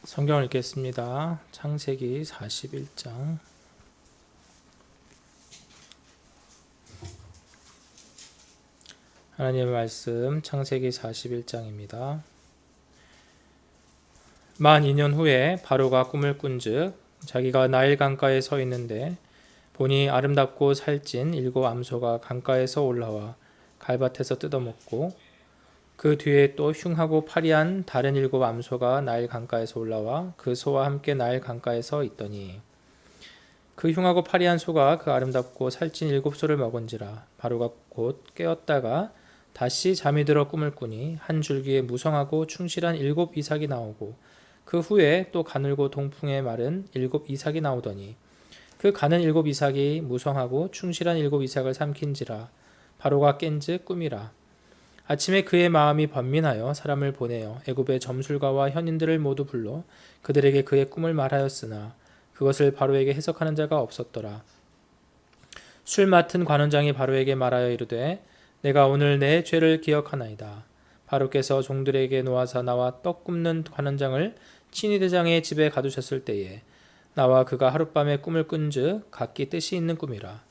성경을 읽겠습니다. 창세기 41장. 하나님의 말씀 창세기 41장입니다. 만 2년 후에 바로가 꿈을 꾼즉 자기가 나일 강가에 서 있는데 보니 아름답고 살찐 7 암소가 강가에서 올라와 갈밭에서 뜯어먹고 그 뒤에 또 흉하고 파리한 다른 7 암소가 나일 강가에서 올라와 그 소와 함께 나일 강가에서 있더니 그 흉하고 파리한 소가 그 아름답고 살찐 7 소를 먹은지라. 바로가 곧 깨었다가 다시 잠이 들어 꿈을 꾸니 한 줄기에 무성하고 충실한 7 이삭이 나오고 그 후에 또 가늘고 동풍에 마른 7 이삭이 나오더니 그 가는 7 이삭이 무성하고 충실한 7 이삭을 삼킨지라. 바로가 깬즉 꿈이라. 아침에 그의 마음이 번민하여 사람을 보내어 애굽의 점술가와 현인들을 모두 불러 그들에게 그의 꿈을 말하였으나 그것을 바로에게 해석하는 자가 없었더라. 술 맡은 관원장이 바로에게 말하여 이르되 내가 오늘 내 죄를 기억하나이다. 바로께서 종들에게 놓아사 나와 떡 굽는 관원장을 친위대장의 집에 가두셨을 때에 나와 그가 하룻밤에 꿈을 꾼즉 각기 뜻이 있는 꿈이라.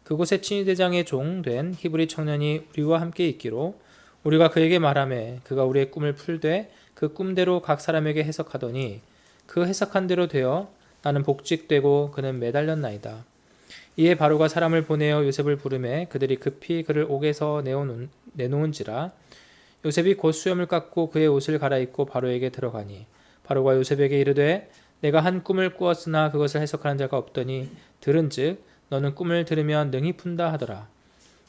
그곳에 친위대장의 종 된 히브리 청년이 우리와 함께 있기로 우리가 그에게 말하매 그가 우리의 꿈을 풀되 그 꿈대로 각 사람에게 해석하더니 그 해석한 대로 되어 나는 복직되고 그는 매달렸나이다. 이에 바로가 사람을 보내어 요셉을 부르매 그들이 급히 그를 옥에서 내놓은지라. 요셉이 곧 수염을 깎고 그의 옷을 갈아입고 바로에게 들어가니 바로가 요셉에게 이르되 내가 한 꿈을 꾸었으나 그것을 해석하는 자가 없더니 들은즉 너는 꿈을 들으면 능히 푼다 하더라.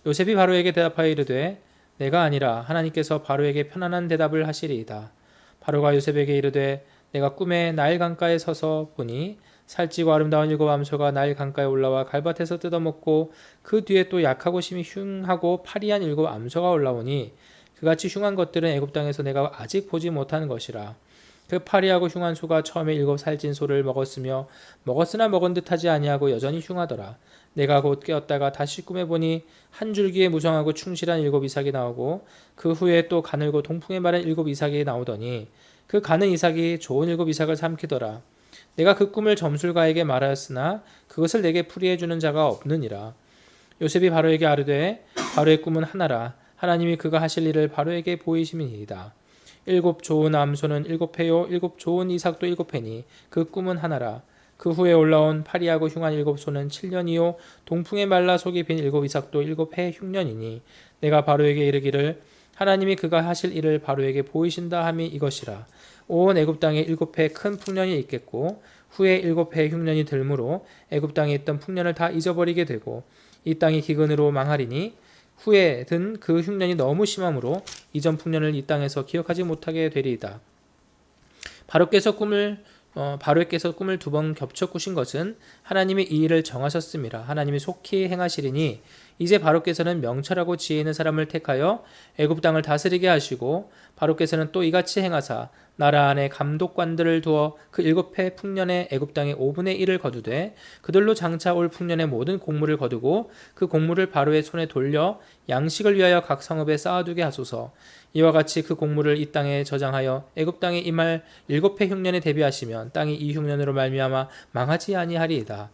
요셉이 바로에게 대답하여 이르되 내가 아니라 하나님께서 바로에게 편안한 대답을 하시리이다. 바로가 요셉에게 이르되 내가 꿈에 나일 강가에 서서 보니 살찌고 아름다운 7 암소가 나일 강가에 올라와 갈밭에서 뜯어먹고 그 뒤에 또 약하고 심히 흉하고 파리한 7 암소가 올라오니 그같이 흉한 것들은 애굽 땅에서 내가 아직 보지 못한 것이라. 그 파리하고 흉한 소가 처음에 7 살찐 소를 먹었으나 먹은 듯하지 아니하고 여전히 흉하더라. 내가 곧 깨었다가 다시 꿈에 보니 한 줄기에 무성하고 충실한 7 이삭이 나오고 그 후에 또 가늘고 동풍에 마른 7 이삭이 나오더니 그 가는 이삭이 좋은 7 이삭을 삼키더라. 내가 그 꿈을 점술가에게 말하였으나 그것을 내게 풀이해 주는 자가 없느니라. 요셉이 바로에게 아뢰되 바로의 꿈은 하나라. 하나님이 그가 하실 일을 바로에게 보이심이니이다. 7 좋은 암소는 7 회요 7 좋은 이삭도 7 회니 그 꿈은 하나라. 그 후에 올라온 파리하고 흉한 7 소는 7년이요 동풍에 말라 속이 빈 7 이삭도 7 해 흉년이니 내가 바로에게 이르기를 하나님이 그가 하실 일을 바로에게 보이신다 함이 이것이라. 온 애굽 땅에 7 해 큰 풍년이 있겠고 후에 7 해 흉년이 들므로 애굽 땅에 있던 풍년을 다 잊어버리게 되고 이 땅이 기근으로 망하리니 후에 든 그 흉년이 너무 심함으로 이전 풍년을 이 땅에서 기억하지 못하게 되리이다. 바로께서 꿈을 2번 겹쳐 꾸신 것은 하나님이 이 일을 정하셨음이라. 하나님이 속히 행하시리니 이제 바로께서는 명철하고 지혜 있는 사람을 택하여 애굽 땅을 다스리게 하시고 바로께서는 또 이같이 행하사 나라 안에 감독관들을 두어 그 7해 풍년의 애굽 땅의 5분의 1을 거두되 그들로 장차 올 풍년의 모든 곡물을 거두고 그 곡물을 바로의 손에 돌려 양식을 위하여 각 성읍에 쌓아두게 하소서. 이와 같이 그 곡물을 이 땅에 저장하여 애굽 땅에 임할 7해 흉년에 대비하시면 땅이 이 흉년으로 말미암아 망하지 아니하리이다.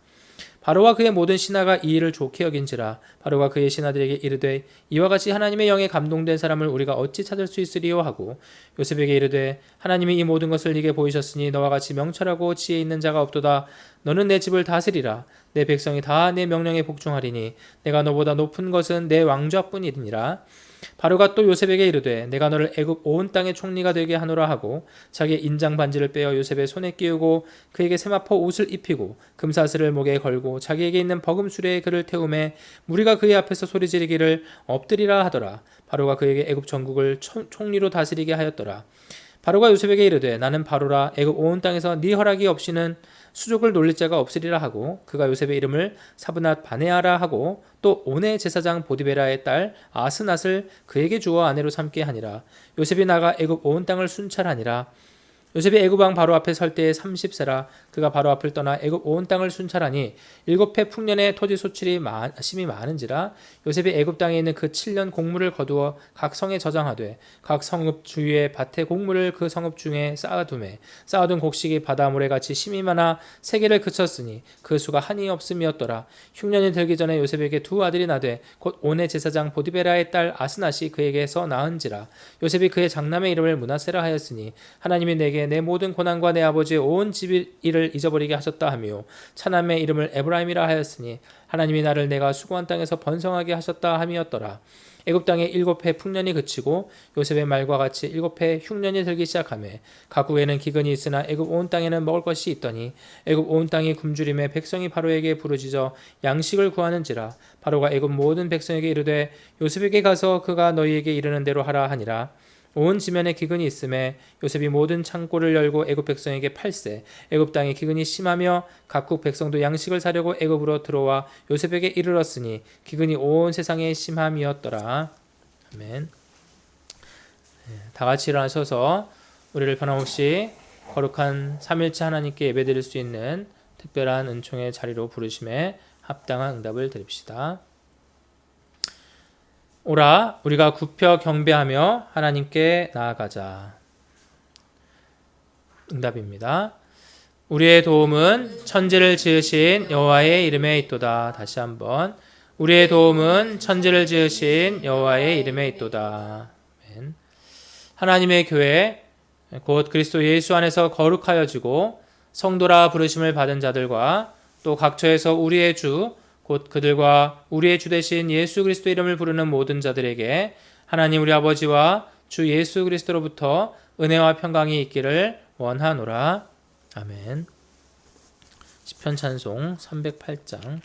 바로와 그의 모든 신하가 이 일을 좋게 여긴지라. 바로가 그의 신하들에게 이르되 이와 같이 하나님의 영에 감동된 사람을 우리가 어찌 찾을 수 있으리요 하고 요셉에게 이르되 하나님이 이 모든 것을 네게 보이셨으니 너와 같이 명철하고 지혜 있는 자가 없도다. 너는 내 집을 다스리라. 내 백성이 다 내 명령에 복종하리니 내가 너보다 높은 것은 내 왕좌뿐이니라. 바로가 또 요셉에게 이르되 내가 너를 애굽 온 땅의 총리가 되게 하노라 하고 자기의 인장 반지를 빼어 요셉의 손에 끼우고 그에게 세마포 옷을 입히고 금사슬을 목에 걸고 자기에게 있는 버금수레에 그를 태우매 무리가 그의 앞에서 소리지르기를 엎드리라 하더라. 바로가 그에게 애굽 전국을 총리로 다스리게 하였더라. 바로가 요셉에게 이르되 나는 바로라. 애굽 온 땅에서 네 허락이 없이는 수족을 놀릴 자가 없으리라 하고 그가 요셉의 이름을 사브낫 바네아라 하고 또 온의 제사장 보디베라의 딸 아스낫을 그에게 주어 아내로 삼게 하니라. 요셉이 나가 애굽 온 땅을 순찰하니라. 요셉이 애굽 왕 바로 앞에 설 때에 30세라. 그가 바로 앞을 떠나 애굽 온 땅을 순찰하니 7해 풍년의 토지 소출이 심히 많은지라. 요셉이 애굽 땅에 있는 그 7년 곡물을 거두어 각 성에 저장하되 각 성읍 주위의 밭에 곡물을 그 성읍 중에 쌓아두매 쌓아둔 곡식이 바다 모래같이 심히 많아 세계를 그쳤으니 그 수가 한이 없음이었더라. 흉년이 들기 전에 요셉에게 두 아들이 나되 곧 온의 제사장 보디베라의 딸 아스낫이 그에게서 낳은지라. 요셉이 그의 장남의 이름을 므낫세라 하였으니 하나님이 내게 내 모든 고난과 내 아버지의 온 집 일을 잊어버리게 하셨다 하며 차남의 이름을 에브라임이라 하였으니 하나님이 나를 내가 수고한 땅에서 번성하게 하셨다 함이었더라. 애굽 땅에 7해 풍년이 그치고 요셉의 말과 같이 7해 흉년이 들기 시작하매 각국에는 기근이 있으나 애굽 온 땅에는 먹을 것이 있더니 애굽 온 땅이 굶주림에 백성이 바로에게 부르짖어 양식을 구하는지라. 바로가 애굽 모든 백성에게 이르되 요셉에게 가서 그가 너희에게 이르는 대로 하라 하니라. 온 지면에 기근이 있음에 요셉이 모든 창고를 열고 애굽 백성에게 팔세. 애굽 땅에 기근이 심하며 각국 백성도 양식을 사려고 애굽으로 들어와 요셉에게 이르렀으니 기근이 온 세상에 심함이었더라. 아멘. 다 같이 일어나셔서 우리를 변함없이 거룩한 삼일체 하나님께 예배드릴 수 있는 특별한 은총의 자리로 부르심에 합당한 응답을 드립시다. 오라 우리가 굽혀 경배하며 하나님께 나아가자. 응답입니다. 우리의 도움은 천지를 지으신 여호와의 이름에 있도다. 다시 한번 우리의 도움은 천지를 지으신 여호와의 이름에 있도다. 아멘. 하나님의 교회 곧 그리스도 예수 안에서 거룩하여지고 성도라 부르심을 받은 자들과 또 각처에서 우리의 주 곧 그들과 우리의 주 되신 예수 그리스도 이름을 부르는 모든 자들에게 하나님 우리 아버지와 주 예수 그리스도로부터 은혜와 평강이 있기를 원하노라. 아멘. 시편 찬송 308장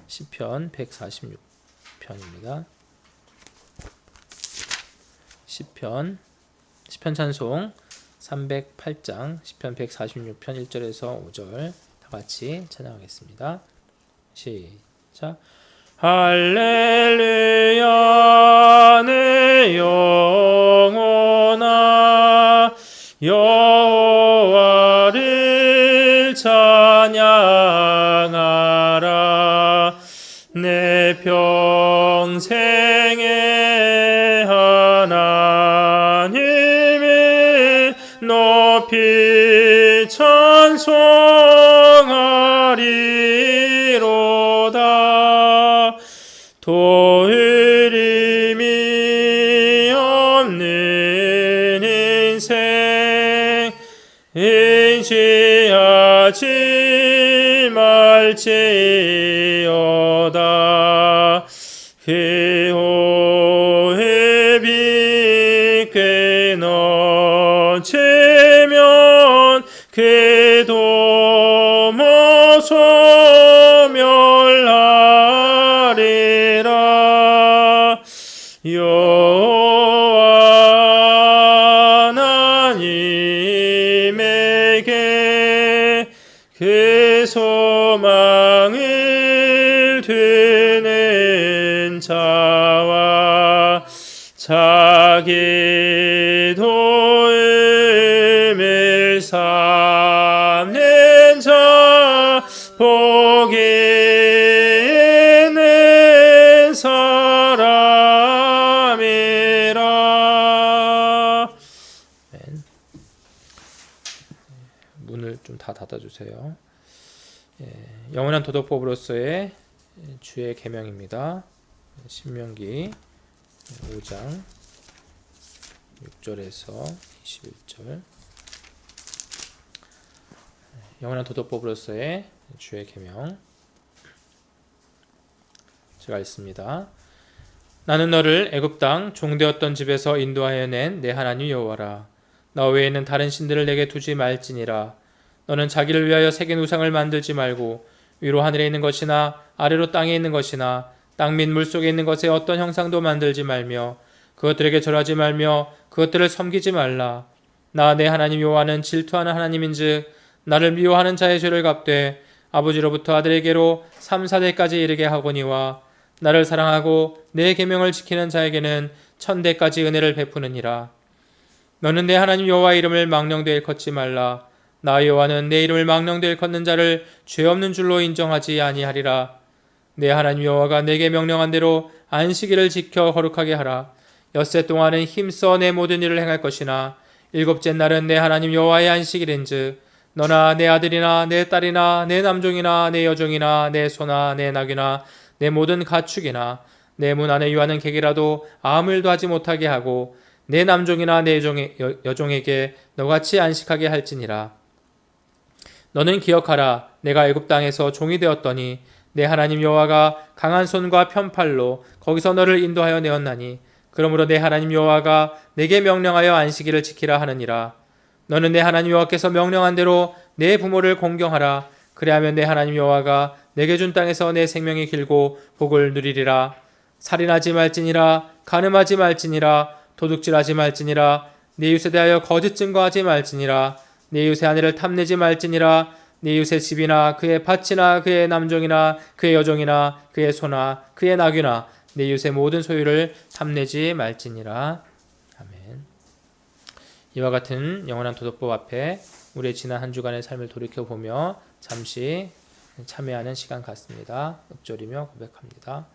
시편 146편입니다. 시편 찬송 308장 시편 146편 1절에서 5절 같이 찬양하겠습니다. 시작. 할렐루야 내 영혼아 여호와를 찬양하라. 내 평생에 하나님을 높이 찬송하리로다. 도리미 없는 인생 인지하지 말지어다. 그 호흡이 끊어지면 그도 소멸하리라. 여호와 하나님에게 그 소망을 두는 자와 자기 도움을 삼는 자 복이 있는 사람이라. 문을 좀 다 닫아주세요. 영원한 도덕법으로서의 주의 계명입니다. 신명기 5장 6절에서 21절. 영원한 도덕법으로서의 주의 계명. 제가 읽습니다. 나는 너를 애굽 땅 종되었던 집에서 인도하여 낸 내 하나님 여호와라. 나 외에는 다른 신들을 내게 두지 말지니라. 너는 자기를 위하여 새긴 우상을 만들지 말고 위로 하늘에 있는 것이나 아래로 땅에 있는 것이나 땅 및 물속에 있는 것에 어떤 형상도 만들지 말며 그것들에게 절하지 말며 그것들을 섬기지 말라. 나 내 하나님 여호와는 질투하는 하나님인즉 나를 미워하는 자의 죄를 갚되 아버지로부터 아들에게로 3, 4대까지 이르게 하거니와 나를 사랑하고 내 계명을 지키는 자에게는 1000대까지 은혜를 베푸느니라. 너는 내 하나님 여호와의 이름을 망령되이 일컫지 말라. 나 여호와는 내 이름을 망령되이 일컫는 자를 죄 없는 줄로 인정하지 아니하리라. 내 하나님 여호와가 내게 명령한 대로 안식일을 지켜 거룩하게 하라. 엿새 동안은 힘써 내 모든 일을 행할 것이나 일곱째 날은 내 하나님 여호와의 안식일인즉 너나 내 아들이나 내 딸이나 내 남종이나 내 여종이나 내 소나 내 나귀나 내 모든 가축이나 내 문 안에 유하는 객이라도 아무 일도 하지 못하게 하고 내 남종이나 내 여종에게 너같이 안식하게 할지니라. 너는 기억하라. 내가 애굽 땅에서 종이 되었더니 내 하나님 여호와가 강한 손과 편팔로 거기서 너를 인도하여 내었나니 그러므로 내 하나님 여호와가 내게 명령하여 안식일을 지키라 하느니라. 너는 내 하나님 여호와께서 명령한 대로 내 부모를 공경하라. 그리하면 내 하나님 여호와가 내게 준 땅에서 내 생명이 길고 복을 누리리라. 살인하지 말지니라. 간음하지 말지니라. 도둑질하지 말지니라. 내 이웃에 대하여 거짓 증거하지 말지니라. 내 이웃의 아내를 탐내지 말지니라. 내 이웃의 집이나 그의 밭이나 그의 남종이나 그의 여종이나 그의 소나 그의 나귀나 내 이웃의 모든 소유를 탐내지 말지니라. 아멘. 이와 같은 영원한 도덕법 앞에 우리의 지난 한 주간의 삶을 돌이켜보며 잠시 참회하는 시간 갖습니다. 읊조리며 고백합니다.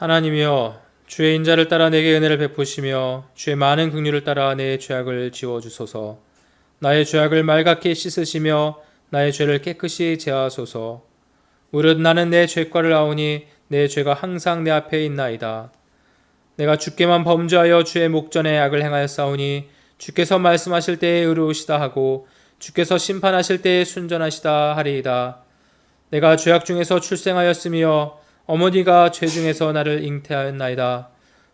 하나님이여, 주의 인자를 따라 내게 은혜를 베푸시며 주의 많은 긍휼을 따라 내 죄악을 지워주소서. 나의 죄악을 맑게 씻으시며 나의 죄를 깨끗이 제하소서. 무릇 나는 내 죄과를 아오니 내 죄가 항상 내 앞에 있나이다. 내가 주께만 범죄하여 주의 목전에 악을 행하였사오니 주께서 말씀하실 때에 의로우시다 하고 주께서 심판하실 때에 순전하시다 하리이다. 내가 죄악 중에서 출생하였으며 어머니가 죄 중에서 나를 잉태하였나이다.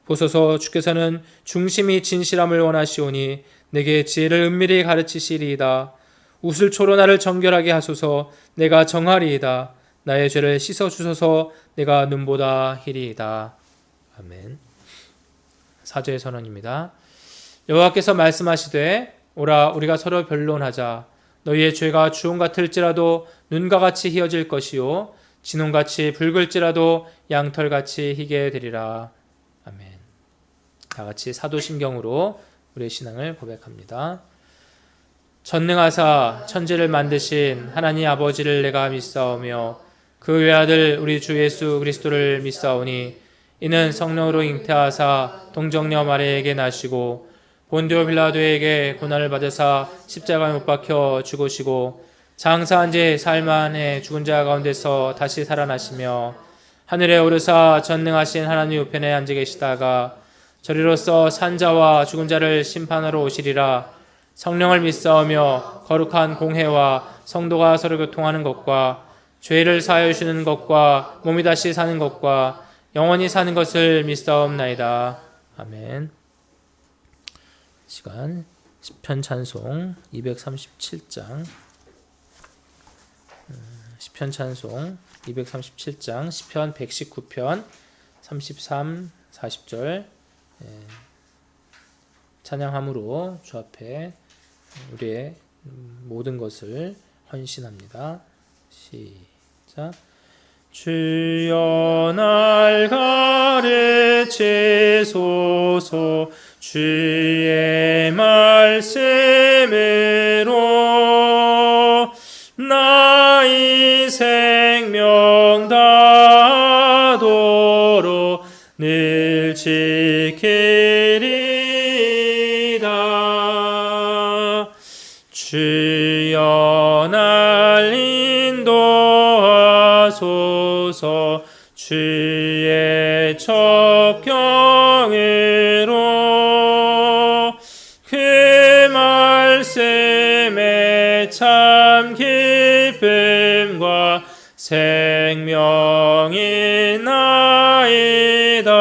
보소서, 주께서는 중심이 진실함을 원하시오니 내게 지혜를 은밀히 가르치시리이다. 우슬초로 나를 정결하게 하소서. 내가 정하리이다. 나의 죄를 씻어주소서. 내가 눈보다 희리이다. 아멘. 사죄의 선언입니다. 여호와께서 말씀하시되 오라 우리가 서로 변론하자. 너희의 죄가 주홍 같을지라도 눈과 같이 희어질 것이요 진홍같이 붉을지라도 양털같이 희게 되리라. 아멘. 다같이 사도신경으로 우리의 신앙을 고백합니다. 전능하사 천지를 만드신 하나님 아버지를 내가 믿사오며 그 외아들 우리 주 예수 그리스도를 믿사오니 이는 성령으로 잉태하사 동정녀 마리아에게 나시고 본디오 빌라도에게 고난을 받으사 십자가에 못 박혀 죽으시고 장사한 지 사흘 만에 죽은 자 가운데서 다시 살아나시며 하늘에 오르사 전능하신 하나님 우편에 앉아 계시다가 저리로서 산자와 죽은 자를 심판하러 오시리라. 성령을 믿사오며 거룩한 공회와 성도가 서로 교통하는 것과 죄를 사하여 주시는 것과 몸이 다시 사는 것과 영원히 사는 것을 믿사옵나이다. 아멘. 시간 시편 찬송 237장 시편 찬송 237장 시편 119편 33, 40절 찬양함으로 주 앞에 우리의 모든 것을 헌신합니다. 시작. 주여 날 가르치소서. 주의 말씀으로 나의 생명 다하도록 늘 지키리이다. 주여 날 인도하소서. 주의 첩경으로 그 말씀에 참 깊이 기쁨과 생명이 나이다.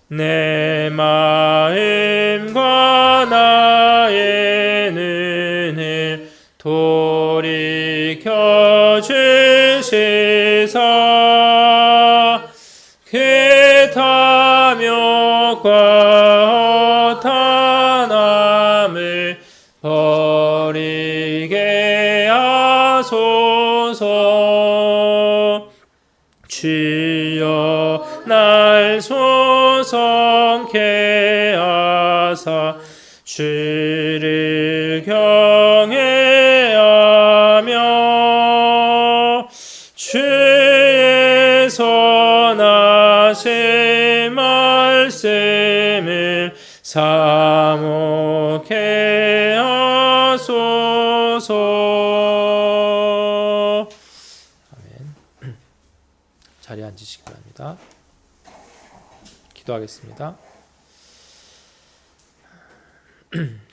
내 마음과 나의 눈을 돌이켜 주시사 그 탐욕과 탐함을 버리게 하소서. 주여 날 소성케 하사 주를 경외하며 주의 선하신 말씀을 사모케 하소서. 아멘. 자리에 앉으시기 바랍니다. 기도하겠습니다.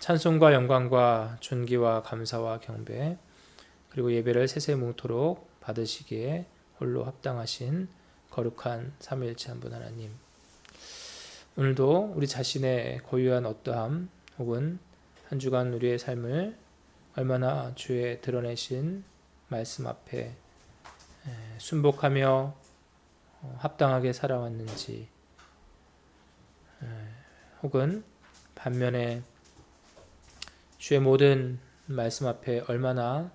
찬송과 영광과 존귀와 감사와 경배 그리고 예배를 세세뭉토록 받으시기에 홀로 합당하신 거룩한 삼위일체 한 분 하나님, 오늘도 우리 자신의 고유한 어떠함 혹은 한 주간 우리의 삶을 얼마나 주의 드러내신 말씀 앞에 순복하며 합당하게 살아왔는지, 혹은 반면에 주의 모든 말씀 앞에 얼마나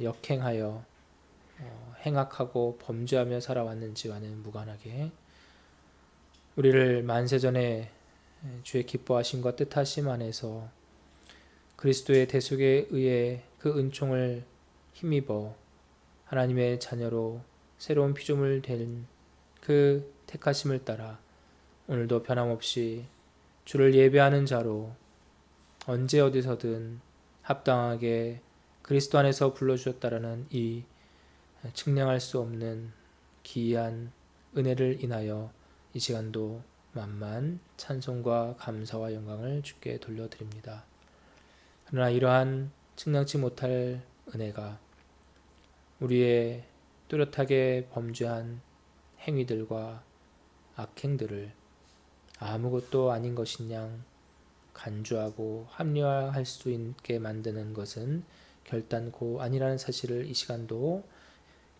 역행하여 행악하고 범죄하며 살아왔는지와는 무관하게 우리를 만세전에 주의 기뻐하심과 뜻하심 안에서 그리스도의 대속에 의해 그 은총을 힘입어 하나님의 자녀로 새로운 피조물 된 그 택하심을 따라 오늘도 변함없이 주를 예배하는 자로 언제 어디서든 합당하게 그리스도 안에서 불러주셨다라는 이 측량할 수 없는 기이한 은혜를 인하여 이 시간도 만만 찬송과 감사와 영광을 주께 돌려드립니다. 그러나 이러한 측량치 못할 은혜가 우리의 뚜렷하게 범죄한 행위들과 악행들을 아무것도 아닌 것인 양 간주하고 합리화할 수 있게 만드는 것은 결단코 아니라는 사실을 이 시간도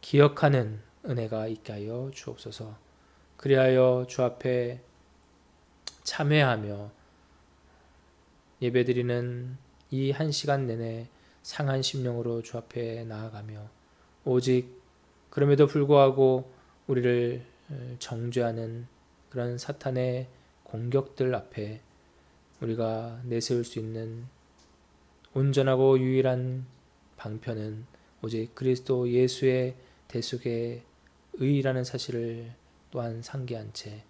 기억하는 은혜가 있게 하여 주옵소서. 그리하여 주 앞에 참회하며 예배드리는 이 한 시간 내내 상한 심령으로 주 앞에 나아가며 오직 그럼에도 불구하고 우리를 정죄하는 그런 사탄의 공격들 앞에 우리가 내세울 수 있는 온전하고 유일한 방편은 오직 그리스도 예수의 대속의 의라는 사실을 또한 상기한 채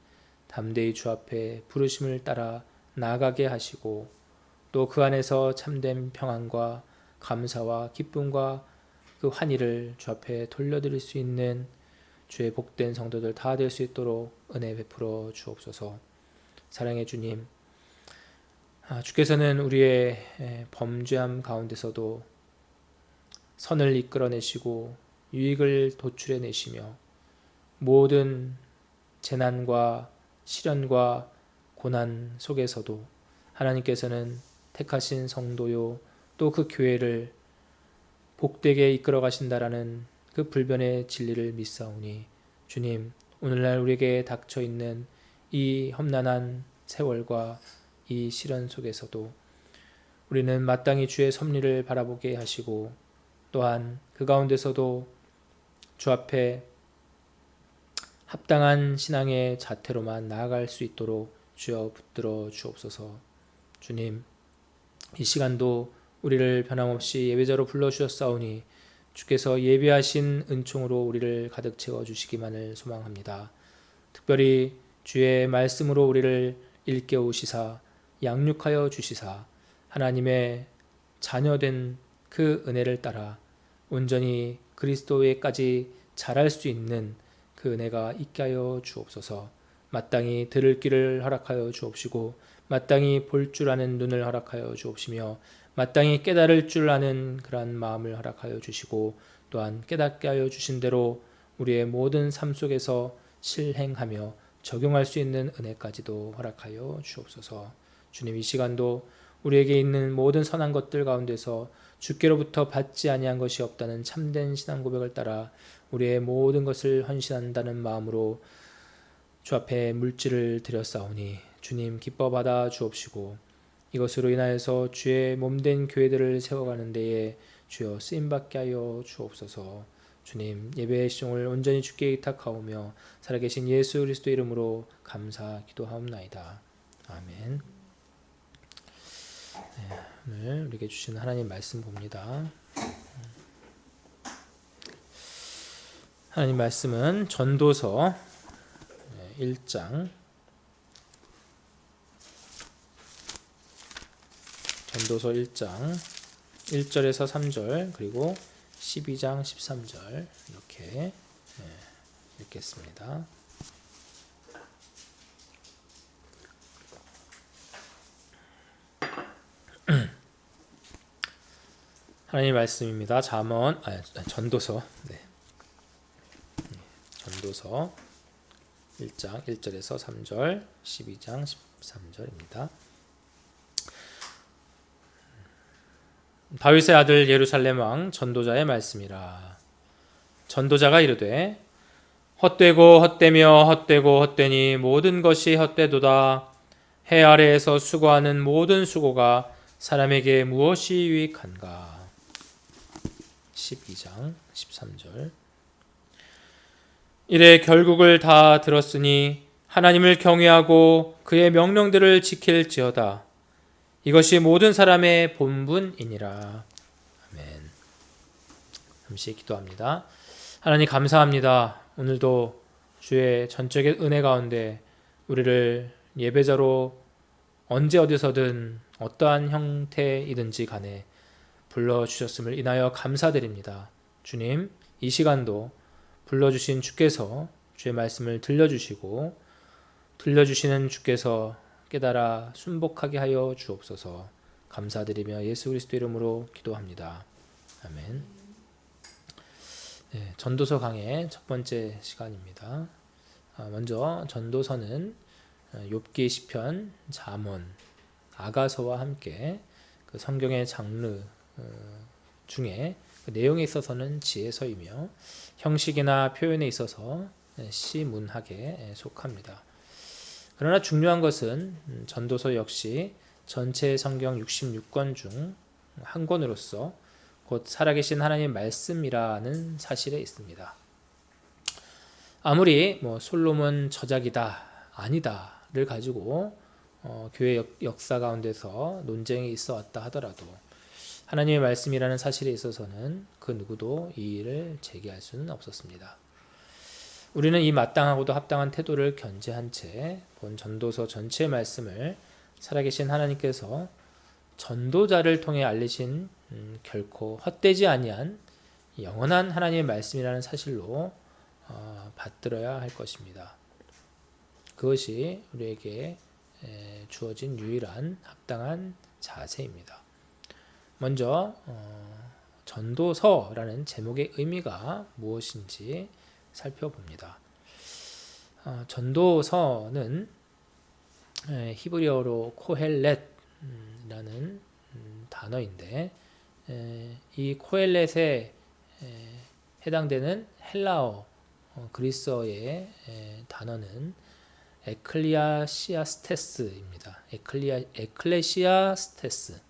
담대히 주 앞에 부르심을 따라 나아가게 하시고 또 그 안에서 참된 평안과 감사와 기쁨과 그 환희를 주 앞에 돌려드릴 수 있는 주의 복된 성도들 다 될 수 있도록 은혜 베풀어 주옵소서. 사랑의 주님, 주께서는 우리의 범죄함 가운데서도 선을 이끌어내시고 유익을 도출해내시며 모든 재난과 시련과 고난 속에서도 하나님께서는 택하신 성도요 또 그 교회를 복되게 이끌어 가신다라는 그 불변의 진리를 믿사오니 주님, 오늘날 우리에게 닥쳐있는 이 험난한 세월과 이 시련 속에서도 우리는 마땅히 주의 섭리를 바라보게 하시고 또한 그 가운데서도 주 앞에 합당한 신앙의 자태로만 나아갈 수 있도록 주여 붙들어 주옵소서. 주님, 이 시간도 우리를 변함없이 예배자로 불러주셨사오니 주께서 예비하신 은총으로 우리를 가득 채워주시기만을 소망합니다. 특별히 주의 말씀으로 우리를 일깨우시사 양육하여 주시사 하나님의 자녀된 그 은혜를 따라 온전히 그리스도에까지 자랄 수 있는 그 은혜가 있게 하여 주옵소서. 마땅히 들을 귀를 허락하여 주옵시고 마땅히 볼 줄 아는 눈을 허락하여 주옵시며 마땅히 깨달을 줄 아는 그러한 마음을 허락하여 주시고 또한 깨닫게 하여 주신 대로 우리의 모든 삶 속에서 실행하며 적용할 수 있는 은혜까지도 허락하여 주옵소서. 주님, 이 시간도 우리에게 있는 모든 선한 것들 가운데서 주께로부터 받지 아니한 것이 없다는 참된 신앙 고백을 따라 우리의 모든 것을 헌신한다는 마음으로 주 앞에 물질을 드렸사오니 주님 기뻐 받아 주옵시고 이것으로 인하여서 주의 몸된 교회들을 세워가는 데에 주여 쓰임받게 하여 주옵소서. 주님, 예배의 시종을 온전히 주께 의탁하오며 살아계신 예수 그리스도 이름으로 감사 기도하옵나이다. 아멘. 네, 오늘 우리에게 주신 하나님 말씀 봅니다. 하나님 말씀은 전도서 1장 전도서 1장 1절에서 3절 그리고 12장 13절 이렇게 읽겠습니다. 하나님 말씀입니다. 전도서 전도서 1장 1절에서 3절 12장 13절입니다. 다윗의 아들 예루살렘 왕 전도자의 말씀이라. 전도자가 이르되 헛되고 헛되며 헛되고 헛되니 모든 것이 헛되도다. 해 아래에서 수고하는 모든 수고가 사람에게 무엇이 유익한가. 12장 13절. 이래 결국을 다 들었으니 하나님을 경외하고 그의 명령들을 지킬지어다. 이것이 모든 사람의 본분이니라. 아멘. 잠시 기도합니다. 하나님 감사합니다. 오늘도 주의 전적인 은혜 가운데 우리를 예배자로 언제 어디서든 어떠한 형태이든지 간에 불러주셨음을 인하여 감사드립니다. 주님, 이 시간도 불러주신 주께서 주의 말씀을 들려주시고 들려주시는 주께서 깨달아 순복하게 하여 주옵소서. 감사드리며 예수 그리스도 이름으로 기도합니다. 아멘. 네, 전도서 강의 첫 번째 시간입니다. 먼저 전도서는 욥기, 시편, 잠언, 아가서와 함께 그 성경의 장르 중에 그 내용에 있어서는 지혜서이며 형식이나 표현에 있어서 시문학에 속합니다. 그러나 중요한 것은 전도서 역시 전체 성경 66권 중 한 권으로서 곧 살아계신 하나님 말씀이라는 사실에 있습니다. 아무리 솔로몬 저작이다 아니다를 가지고 교회 역사 가운데서 논쟁이 있어 왔다 하더라도 하나님의 말씀이라는 사실에 있어서는 그 누구도 이의를 제기할 수는 없었습니다. 우리는 이 마땅하고도 합당한 태도를 견제한 채 본 전도서 전체의 말씀을 살아계신 하나님께서 전도자를 통해 알리신 결코 헛되지 아니한 영원한 하나님의 말씀이라는 사실로 받들어야 할 것입니다. 그것이 우리에게 주어진 유일한 합당한 자세입니다. 먼저 전도서라는 제목의 의미가 무엇인지 살펴봅니다. 전도서는 히브리어로 코헬렛이라는 단어인데 이 코헬렛에 해당되는 헬라어 그리스어의 단어는 에클리아시아스테스입니다. 에클레시아스테스.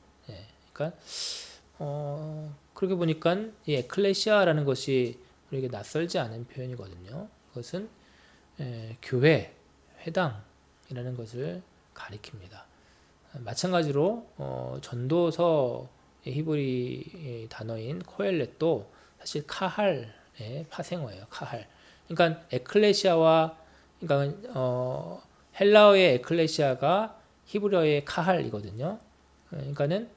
그러니까 그렇게 보니까 이 에클레시아라는 것이 우리에게 낯설지 않은 표현이거든요. 그것은 교회, 회당이라는 것을 가리킵니다. 마찬가지로 전도서의 히브리 단어인 코엘렛도 사실 카할의 파생어예요. 카할. 그러니까 에클레시아와 그러니까 헬라어의 에클레시아가 히브리어의 카할이거든요. 그러니까는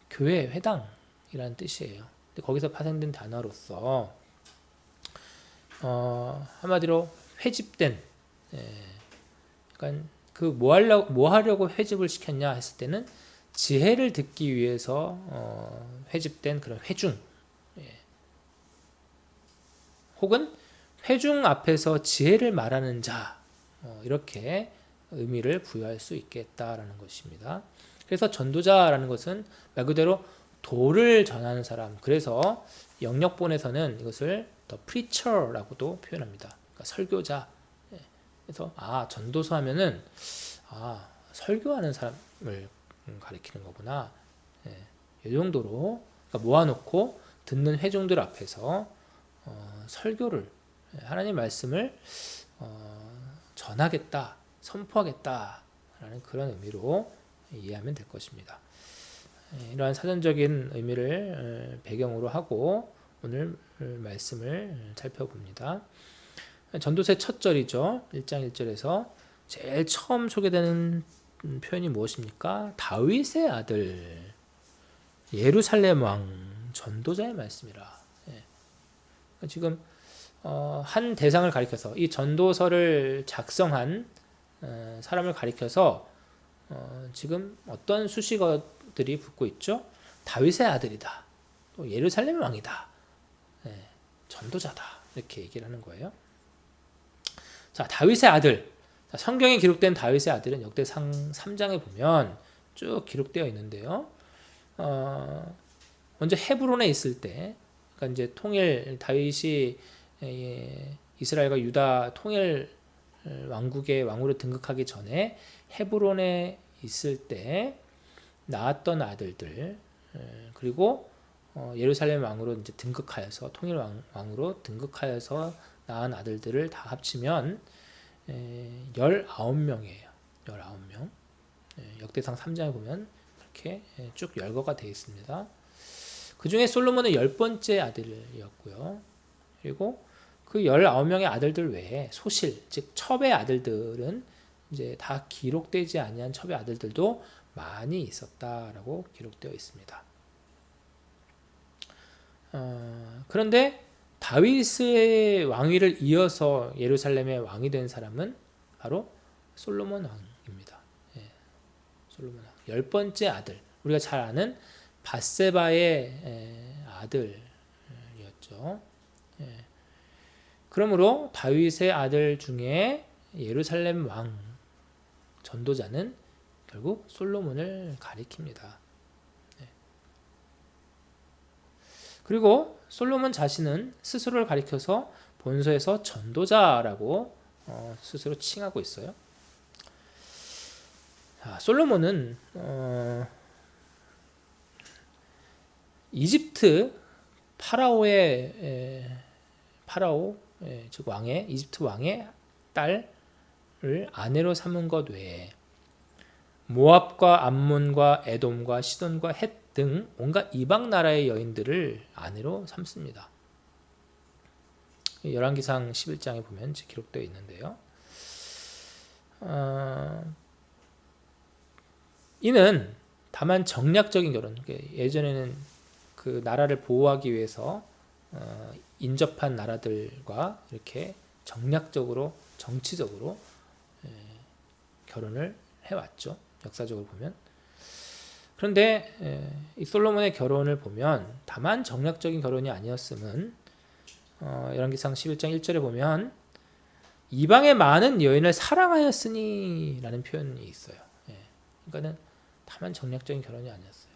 교회, 회당이라는 뜻이에요. 근데 거기서 파생된 단어로서 한마디로 회집된, 그러니까 그 뭐 하려고 회집을 시켰냐 했을 때는 지혜를 듣기 위해서 회집된 그런 회중, 예. 혹은 회중 앞에서 지혜를 말하는 자, 이렇게 의미를 부여할 수 있겠다라는 것입니다. 그래서 전도자라는 것은 말 그대로 도를 전하는 사람, 그래서 영역본에서는 이것을 the preacher라고도 표현합니다. 그러니까 설교자. 예. 그래서 전도서 하면은 설교하는 사람을 가리키는 거구나. 예. 이 정도로 그러니까 모아놓고 듣는 회중들 앞에서 설교를, 하나님 말씀을 전하겠다, 선포하겠다라는 그런 의미로 이해하면 될 것입니다. 이러한 사전적인 의미를 배경으로 하고 오늘 말씀을 살펴봅니다. 전도서의 첫 절이죠. 1장 1절에서 제일 처음 소개되는 표현이 무엇입니까? 다윗의 아들, 예루살렘 왕, 전도자의 말씀이라. 지금 한 대상을 가리켜서 이 전도서를 작성한 사람을 가리켜서 지금 어떤 수식어들이 붙고 있죠? 다윗의 아들이다. 또 예루살렘 왕이다. 전도자다. 이렇게 얘기를 하는 거예요. 자, 다윗의 아들. 자, 성경에 기록된 다윗의 아들은 역대상 3장에 보면 쭉 기록되어 있는데요. 먼저 헤브론에 있을 때, 그러니까 이제 통일 다윗이 이스라엘과 유다 통일 왕국의 왕으로 등극하기 전에 헤브론에 있을 때 낳았던 아들들, 그리고 예루살렘 왕으로 이제 등극하여서 통일 왕으로 등극하여서 낳은 아들들을 다 합치면 19명이에요. 19명. 역대상 3장에 보면 이렇게 쭉 열거가 되어 있습니다. 그 중에 솔로몬은 10번째 아들이었고요. 그리고 그 19명의 아들들 외에 소실, 즉 첩의 아들들은 이제 다 기록되지 아니한 첩의 아들들도 많이 있었다라고 기록되어 있습니다. 그런데 다윗의 왕위를 이어서 예루살렘의 왕이 된 사람은 바로 솔로몬 왕입니다. 솔로몬 왕. 10번째 아들, 우리가 잘 아는 밧세바의 아들이었죠. 그러므로 다윗의 아들 중에 예루살렘 왕 전도자는 결국 솔로몬을 가리킵니다. 그리고 솔로몬 자신은 스스로를 가리켜서 본서에서 전도자라고 스스로 칭하고 있어요. 자, 솔로몬은 이집트 파라오, 즉 왕의 이집트 왕의 딸을 아내로 삼은 것 외에 모압과 암몬과 에돔과 시돈과 헷 등 온갖 이방 나라의 여인들을 아내로 삼습니다. 열왕기상 11장에 보면 기록되어 있는데요. 이는 다만 정략적인 결혼, 예전에는 그 나라를 보호하기 위해서 인접한 나라들과 이렇게 정략적으로, 정치적으로 결혼을 해왔죠. 역사적으로 보면. 그런데 이 솔로몬의 결혼을 보면 다만 정략적인 결혼이 아니었음은 열왕기상 11장 1절에 보면 이방의 많은 여인을 사랑하였으니 라는 표현이 있어요. 그러니까는 다만 정략적인 결혼이 아니었어요.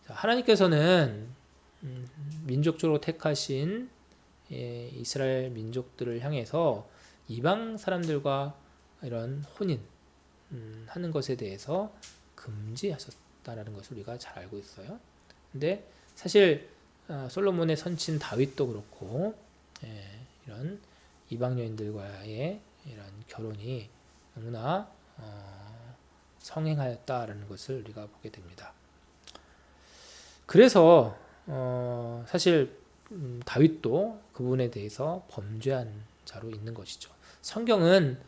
자, 하나님께서는 민족적으로 택하신 이스라엘 민족들을 향해서 이방 사람들과 이런 혼인 하는 것에 대해서 금지하셨다라는 것을 우리가 잘 알고 있어요. 근데 사실 솔로몬의 선친 다윗도 그렇고 이런 이방 여인들과의 이런 결혼이 너무나 성행하였다라는 것을 우리가 보게 됩니다. 그래서 사실 다윗도 그 부분에 대해서 범죄한 자로 있는 것이죠. 성경은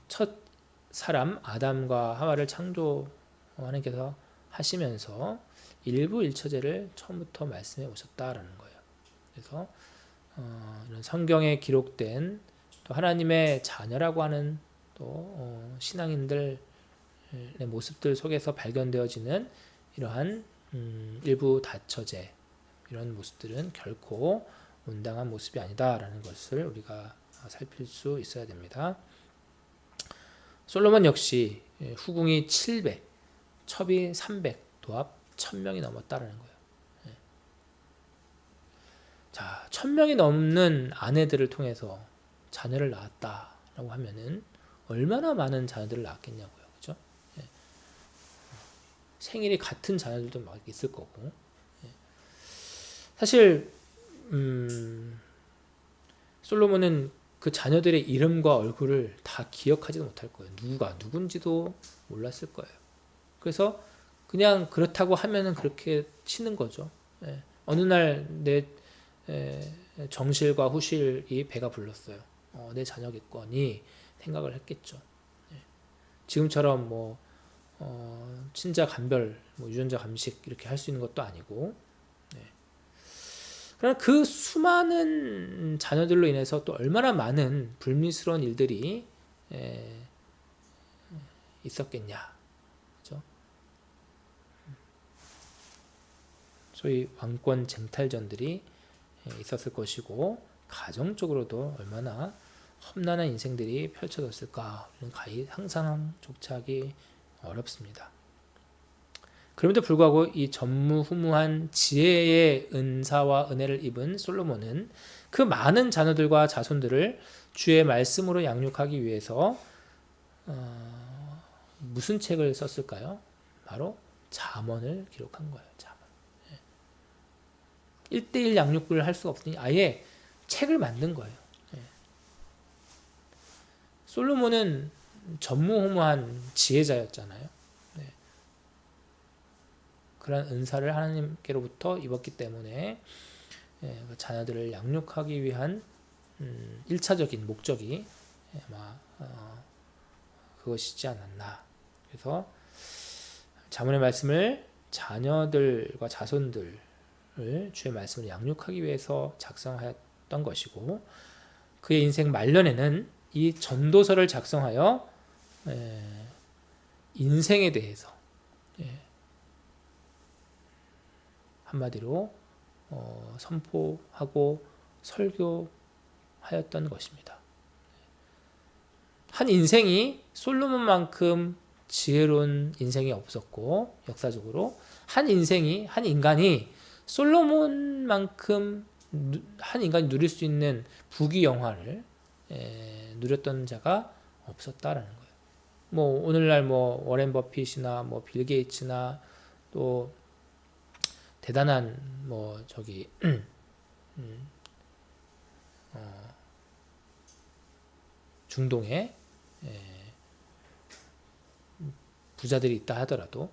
첫 사람 아담과 하와를 창조 하나님께서 하시면서 일부 일처제를 처음부터 말씀해 오셨다라는 거예요. 그래서 이런 성경에 기록된 또 하나님의 자녀라고 하는 또 신앙인들 모습들 속에서 발견되어지는 이러한 일부 다처제 이런 모습들은 결코 온당한 모습이 아니다라는 것을 우리가 살필 수 있어야 됩니다. 솔로몬 역시 후궁이 700, 첩이 300, 도합 1000명이 넘었다라는 거예요. 자, 1000명이 넘는 아내들을 통해서 자녀를 낳았다라고 하면은 얼마나 많은 자녀들을 낳았겠냐고요, 그죠? 생일이 같은 자녀들도 막 있을 거고. 사실 솔로몬은 그 자녀들의 이름과 얼굴을 다 기억하지도 못할 거예요. 누가 누군지도 몰랐을 거예요. 그래서 그냥 그렇다고 하면은 그렇게 치는 거죠. 어느 날 내 정실과 후실이 배가 불렀어요. 내 자녀겠거니 생각을 했겠죠. 지금처럼 뭐 친자 간별, 뭐 유전자 감식 이렇게 할 수 있는 것도 아니고, 그러나 그 수많은 자녀들로 인해서 또 얼마나 많은 불미스러운 일들이 있었겠냐, 그렇죠? 소위 왕권 쟁탈전들이 있었을 것이고, 가정적으로도 얼마나 험난한 인생들이 펼쳐졌을까, 항상 족치하기 어렵습니다. 그럼에도 불구하고 이 전무후무한 지혜의 은사와 은혜를 입은 솔로몬은 그 많은 자녀들과 자손들을 주의 말씀으로 양육하기 위해서 무슨 책을 썼을까요? 바로 잠언을 기록한 거예요. 잠언. 1:1 양육을 할 수가 없으니 아예 책을 만든 거예요. 솔로몬은 전무후무한 지혜자였잖아요. 그런 은사를 하나님께로부터 입었기 때문에 자녀들을 양육하기 위한 1차적인 목적이 아마 그것이지 않았나. 그래서 잠언의 말씀을 자녀들과 자손들을 주의 말씀을 양육하기 위해서 작성하였던 것이고, 그의 인생 말년에는 이 전도서를 작성하여 인생에 대해서 한마디로 선포하고 설교하였던 것입니다. 한 인생이 솔로몬만큼 지혜로운 인생이 없었고, 역사적으로 한 인간이 솔로몬만큼 한 인간이 누릴 수 있는 부귀영화를 누렸던 자가 없었다라는 거예요. 뭐 오늘날 뭐 워렌 버핏이나 뭐 빌 게이츠나 또 대단한 뭐 저기 중동에 부자들이 있다 하더라도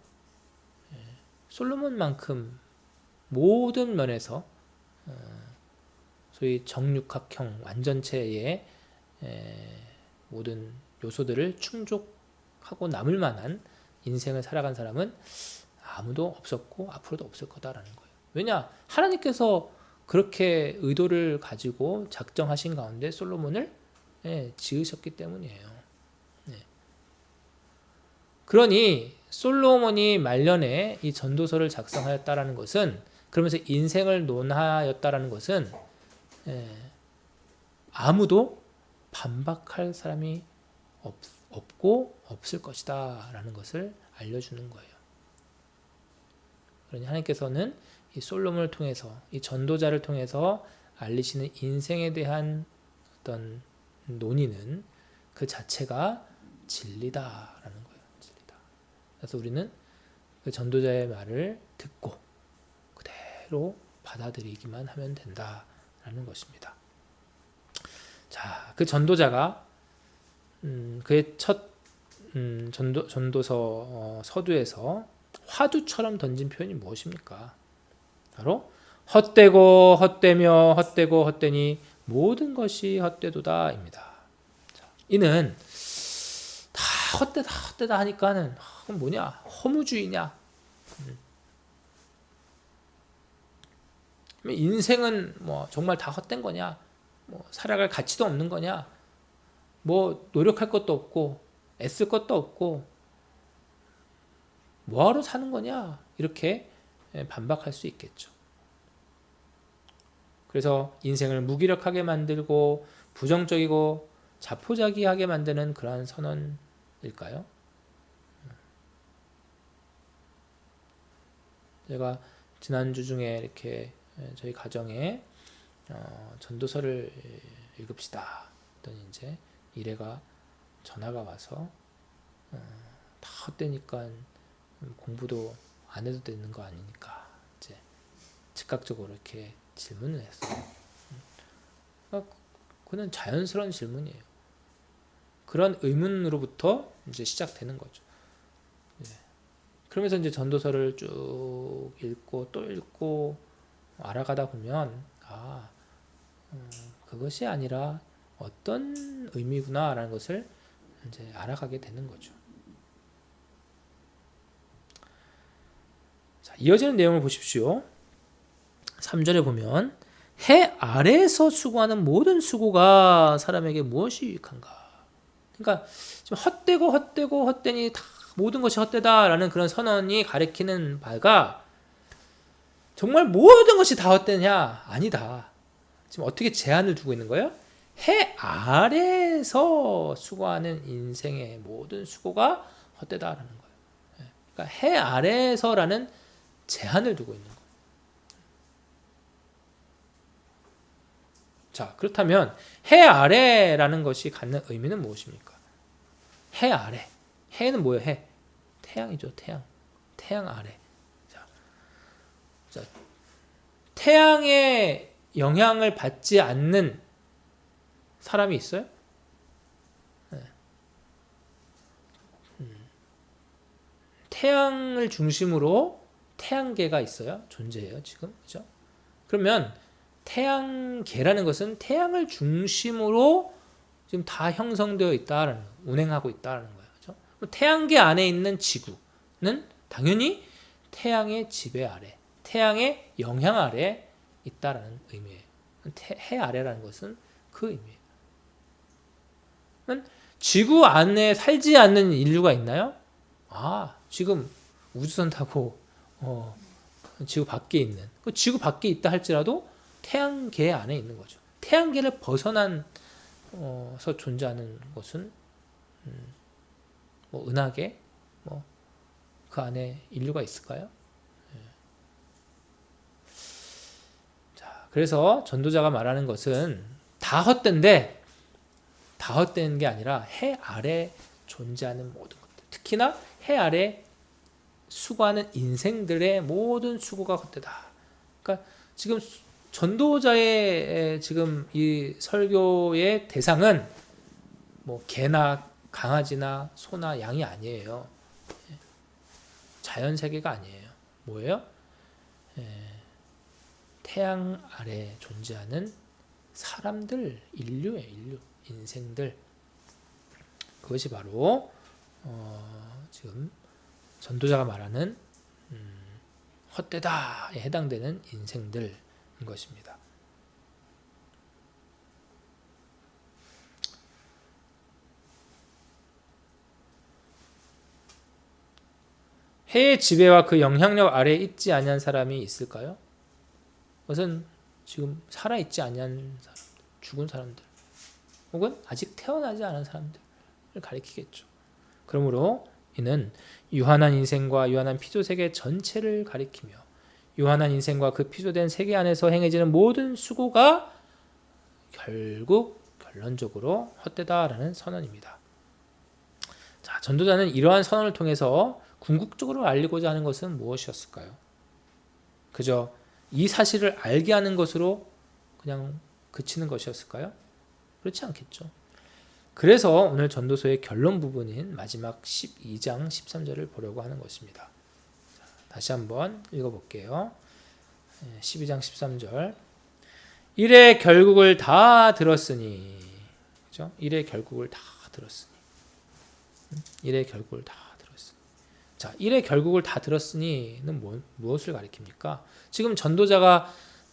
솔로몬만큼 모든 면에서 소위 정육각형 완전체의 모든 요소들을 충족하고 남을 만한 인생을 살아간 사람은 아무도 없었고 앞으로도 없을 거다라는 거예요. 왜냐? 하나님께서 그렇게 의도를 가지고 작정하신 가운데 솔로몬을 지으셨기 때문이에요. 그러니 솔로몬이 말년에 이 전도서를 작성하였다라는 것은, 그러면서 인생을 논하였다라는 것은 아무도 반박할 사람이 없고 없을 것이다 라는 것을 알려주는 거예요. 그러니 하나님께서는 이 솔로몬을 통해서, 이 전도자를 통해서 알리시는 인생에 대한 어떤 논의는 그 자체가 진리다라는 거예요. 진리다. 그래서 우리는 그 전도자의 말을 듣고 그대로 받아들이기만 하면 된다라는 것입니다. 자, 그 전도자가 그의 첫 전도서 서두에서 화두처럼 던진 표현이 무엇입니까? 바로 헛되고 헛되며 헛되고 헛되니 모든 것이 헛되도다입니다. 이는 다 헛되다 하니까는 그건 뭐냐? 허무주의냐? 인생은 뭐 정말 다 헛된 거냐? 뭐 살아갈 가치도 없는 거냐? 뭐 노력할 것도 없고 애쓸 것도 없고 뭐하러 사는 거냐? 이렇게 반박할 수 있겠죠. 그래서 인생을 무기력하게 만들고 부정적이고 자포자기하게 만드는 그러한 선언일까요? 제가 지난주 중에 이렇게 저희 가정에 전도서를 읽읍시다 했더니 이제 일회가 전화가 와서 다 헛되니까 공부도 안 해도 되는 거 아니니까 이제 즉각적으로 이렇게 질문을 했어요. 그건 자연스러운 질문이에요. 그런 의문으로부터 이제 시작되는 거죠. 그러면서 이제 전도서를 쭉 읽고 또 읽고 알아가다 보면 그것이 아니라 어떤 의미구나라는 것을 이제 알아가게 되는 거죠. 자, 이어지는 내용을 보십시오. 3절에 보면 해 아래에서 수고하는 모든 수고가 사람에게 무엇이 유익한가? 그러니까 지금 헛되니 다 모든 것이 헛되다라는 그런 선언이 가리키는 바가 정말 모든 것이 다 헛되냐? 아니다. 지금 어떻게 제한을 두고 있는 거예요? 해 아래에서 수고하는 인생의 모든 수고가 헛되다라는 거예요. 그러니까 해 아래에서라는 제한을 두고 있는 거예요. 자, 그렇다면 해 아래라는 것이 갖는 의미는 무엇입니까? 해 아래. 해는 뭐예요? 해. 태양이죠. 태양. 태양 아래. 자, 태양의 영향을 받지 않는 사람이 있어요? 네. 태양을 중심으로 태양계가 있어요. 존재해요. 지금. 그죠? 그러면 태양계라는 것은 태양을 중심으로 지금 다 형성되어 있다라는 거예요. 운행하고 있다라는 거예요. 그렇죠? 태양계 안에 있는 지구는 당연히 태양의 지배 아래, 태양의 영향 아래 있다라는 의미예요. 해 아래라는 것은 그 의미예요. 지구 안에 살지 않는 인류가 있나요? 지금 우주선 타고 지구 밖에 있는, 지구 밖에 있다 할지라도 태양계 안에 있는 거죠. 태양계를 벗어나서 존재하는 것은 뭐 은하계, 뭐 그 안에 인류가 있을까요? 자, 그래서 전도자가 말하는 것은 다 헛된데, 다 헛된 게 아니라 해 아래 존재하는 모든 것들, 특히나 해 아래 수고하는 인생들의 모든 수고가 헛되다. 그러니까 지금 전도자의 지금 이 설교의 대상은 뭐 개나 강아지나 소나 양이 아니에요. 자연 세계가 아니에요. 뭐예요? 태양 아래 존재하는 사람들, 인류예요. 인류, 인생들. 그것이 바로 지금 전도자가 말하는 헛되다에 해당되는 인생들인 것입니다. 해의 지배와 그 영향력 아래에 있지 아니한 사람이 있을까요? 그것은 지금 살아있지 아니한 사람들, 죽은 사람들, 혹은 아직 태어나지 않은 사람들을 가리키겠죠. 그러므로 이는 유한한 인생과 유한한 피조 세계 전체를 가리키며 유한한 인생과 그 피조된 세계 안에서 행해지는 모든 수고가 결국 결론적으로 헛되다라는 선언입니다. 자, 전도자는 이러한 선언을 통해서 궁극적으로 알리고자 하는 것은 무엇이었을까요? 그저 이 사실을 알게 하는 것으로 그냥 그치는 것이었을까요? 그렇지 않겠죠. 그래서 오늘 전도서의 결론 부분인 마지막 12장 13절을 보려고 하는 것입니다. 다시 한번 읽어볼게요. 12장 13절. 일의 결국을 다 들었으니, 그죠? 일의 결국을 다 들었으니, 일의 결국을 다 들었으니. 자, 일의 결국을 다 들었으니는 무엇을 가리킵니까? 지금 전도자가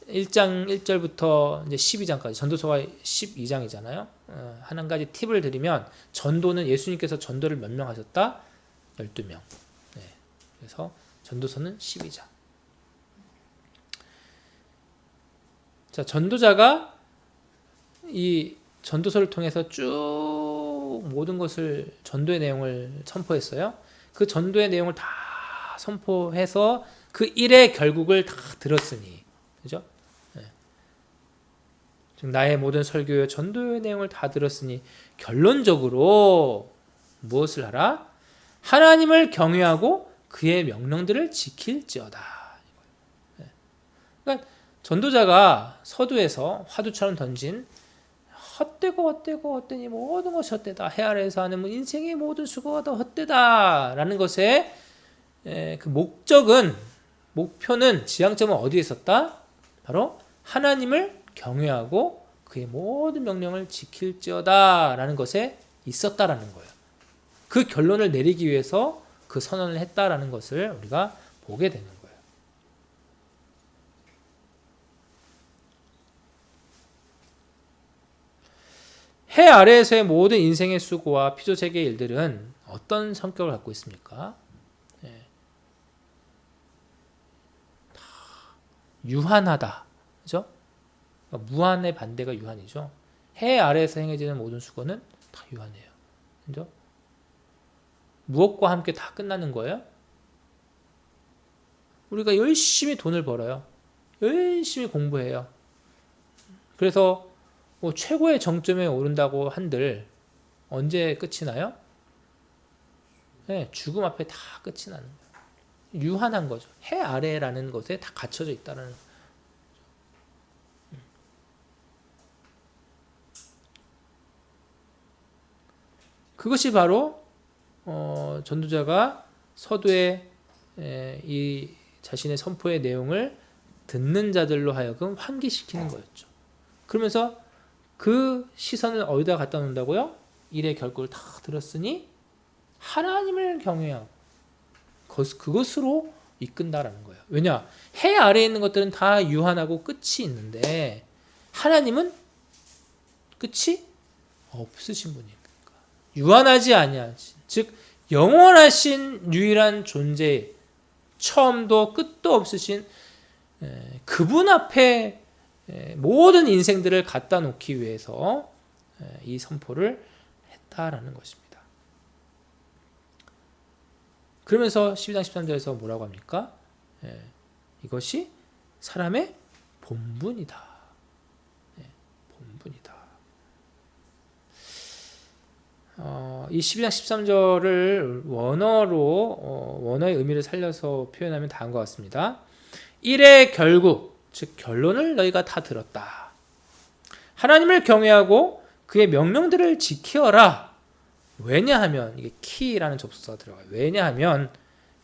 1장 1절부터 이제 12장까지, 전도서가 12장이잖아요. 한 가지 팁을 드리면, 전도는 예수님께서 전도를 몇 명 하셨다? 12명. 네. 그래서 전도서는 12장. 자, 전도자가 이 전도서를 통해서 쭉 모든 것을 전도의 내용을 선포했어요. 그 전도의 내용을 다 선포해서 그 일의 결국을 다 들었으니, 그죠? 네. 즉 나의 모든 설교의 전도의 내용을 다 들었으니 결론적으로 무엇을 하라? 하나님을 경외하고 그의 명령들을 지킬지어다. 네. 그러니까 전도자가 서두에서 화두처럼 던진 헛되니 모든 것이 헛되다. 해 아래에서 하는 인생의 모든 수고가 다 헛되다라는 것의 그 목표는 지향점은 어디에 있었다? 바로 하나님을 경외하고 그의 모든 명령을 지킬지어다라는 것에 있었다라는 거예요. 그 결론을 내리기 위해서 그 선언을 했다라는 것을 우리가 보게 되는 거예요. 해 아래에서의 모든 인생의 수고와 피조세계의 일들은 어떤 성격을 갖고 있습니까? 유한하다. 그죠? 그러니까 무한의 반대가 유한이죠. 해 아래에서 행해지는 모든 수고는 다 유한해요. 그죠? 무엇과 함께 다 끝나는 거예요? 우리가 열심히 돈을 벌어요. 열심히 공부해요. 그래서 뭐 최고의 정점에 오른다고 한들 언제 끝이 나요? 네, 죽음 앞에 다 끝이 나는 거예요. 유한한 거죠. 해 아래라는 것에 다 갇혀져 있다는 거죠. 그것이 바로 전도자가 서두에 이 자신의 선포의 내용을 듣는 자들로 하여금 환기시키는 거였죠. 그러면서 그 시선을 어디다 갖다 놓는다고요? 일의 결과를 다 들었으니 하나님을 경외하고 그것으로 이끈다라는 거예요. 왜냐? 해 아래에 있는 것들은 다 유한하고 끝이 있는데 하나님은 끝이 없으신 분이니까. 유한하지 아니하신, 즉 영원하신 유일한 존재, 처음도 끝도 없으신 그분 앞에 모든 인생들을 갖다 놓기 위해서 이 선포를 했다라는 것입니다. 그러면서 12장 13절에서 뭐라고 합니까? 이것이 사람의 본분이다. 본분이다. 이 12장 13절을 원어의 의미를 살려서 표현하면 다음과 같습니다. 일의 결국, 즉 결론을 너희가 다 들었다. 하나님을 경외하고 그의 명령들을 지키어라. 왜냐하면 이게 키라는 접수사가 들어가요. 왜냐하면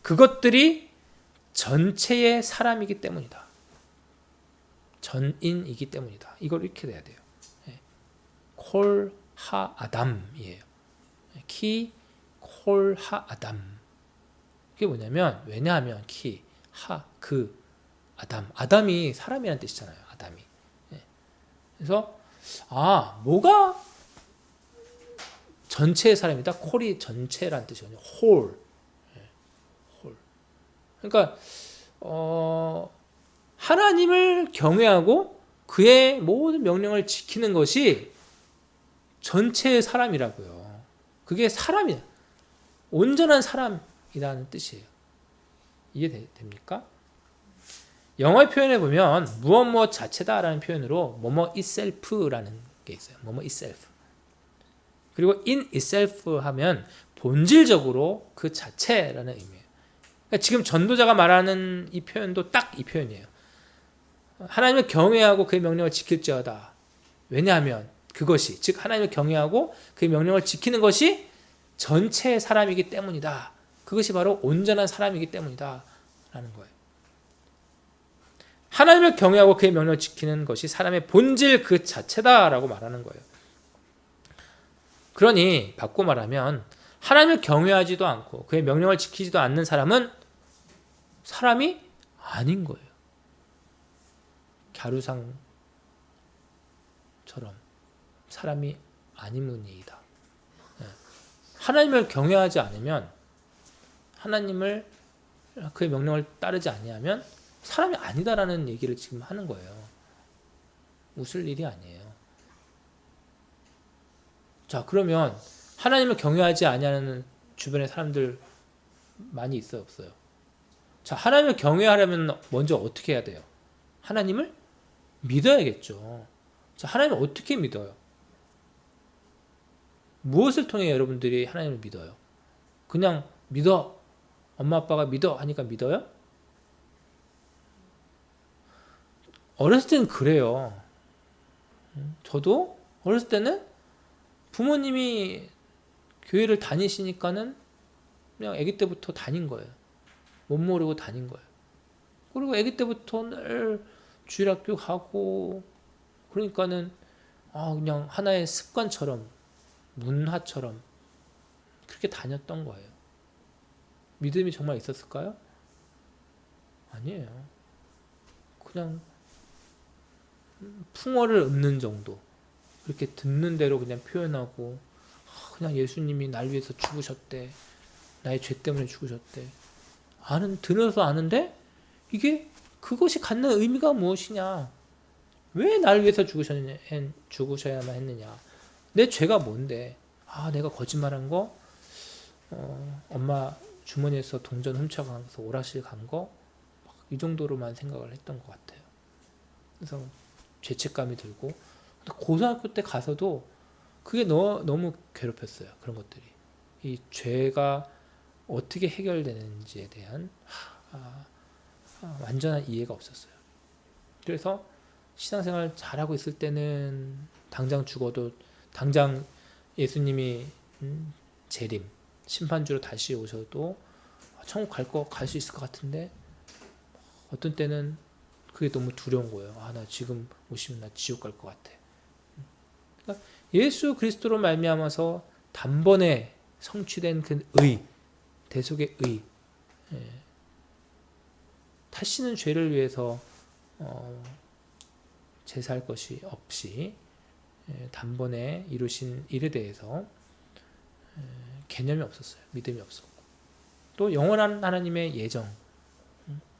그것들이 전체의 사람이기 때문이다. 전인이기 때문이다. 이걸 이렇게 돼야 돼요. 콜 하 아담이에요. 키 콜 하 아담. 이게 뭐냐면 왜냐하면 키 하 그 아담이 사람이라는 뜻이잖아요. 아담이. 그래서 뭐가 전체의 사람이다. 콜이 전체라는 뜻이거든요. 홀. 그러니까 하나님을 경외하고 그의 모든 명령을 지키는 것이 전체의 사람이라고요. 그게 사람이야. 온전한 사람이라는 뜻이에요. 이해 됩니까? 영어의 표현에 보면 무엇 자체다라는 표현으로 뭐뭐 itself라는 게 있어요. 뭐뭐 itself. 그리고 in itself 하면 본질적으로 그 자체라는 의미예요. 그러니까 지금 전도자가 말하는 이 표현도 딱 이 표현이에요. 하나님을 경외하고 그의 명령을 지킬지어다. 왜냐하면 그것이, 즉 하나님을 경외하고 그의 명령을 지키는 것이 전체의 사람이기 때문이다. 그것이 바로 온전한 사람이기 때문이다 라는 거예요. 하나님을 경외하고 그의 명령을 지키는 것이 사람의 본질 그 자체다라고 말하는 거예요. 그러니 바꿔 말하면 하나님을 경외하지도 않고 그의 명령을 지키지도 않는 사람은 사람이 아닌 거예요. 갸루상처럼 사람이 아니문이다. 하나님을 경외하지 않으면 하나님을 그의 명령을 따르지 아니하면 사람이 아니다라는 얘기를 지금 하는 거예요. 웃을 일이 아니에요. 자, 그러면 하나님을 경외하지 아니하는 주변의 사람들 많이 있어요, 없어요? 자, 하나님을 경외하려면 먼저 어떻게 해야 돼요? 하나님을 믿어야겠죠. 자, 하나님을 어떻게 믿어요? 무엇을 통해 여러분들이 하나님을 믿어요? 그냥 믿어. 엄마 아빠가 믿어 하니까 믿어요? 어렸을 때는 그래요. 저도 어렸을 때는 부모님이 교회를 다니시니까는 그냥 아기 때부터 다닌 거예요. 못 모르고 다닌 거예요. 그리고 아기 때부터 늘 주일학교 가고 그러니까는 그냥 하나의 습관처럼 문화처럼 그렇게 다녔던 거예요. 믿음이 정말 있었을까요? 아니에요. 그냥 풍어를 읊는 정도. 그렇게 듣는 대로 그냥 표현하고 그냥 예수님이 날 위해서 죽으셨대. 나의 죄 때문에 죽으셨대. 들어서 아는데 이게 그것이 갖는 의미가 무엇이냐? 왜 날 위해서 죽으셔야만 했느냐? 내 죄가 뭔데? 내가 거짓말한 거, 엄마 주머니에서 동전 훔쳐가서 오락실 간 거, 이 정도로만 생각을 했던 것 같아요. 그래서 죄책감이 들고, 고등학교 때 가서도 그게 너무 괴롭혔어요. 그런 것들이. 이 죄가 어떻게 해결되는지에 대한 완전한 이해가 없었어요. 그래서 신앙생활 잘하고 있을 때는 당장 죽어도 당장 예수님이 재림, 심판주로 다시 오셔도 천국 갈 수 있을 것 같은데 어떤 때는 그게 너무 두려운 거예요. 나 지금 오시면 나 지옥 갈 것 같아. 그러니까 예수 그리스도로 말미암아서 단번에 성취된 그 대속의 의, 다시는 죄를 위해서 제사할 것이 없이 단번에 이루신 일에 대해서 개념이 없었어요. 믿음이 없었고 또 영원한 하나님의 예정,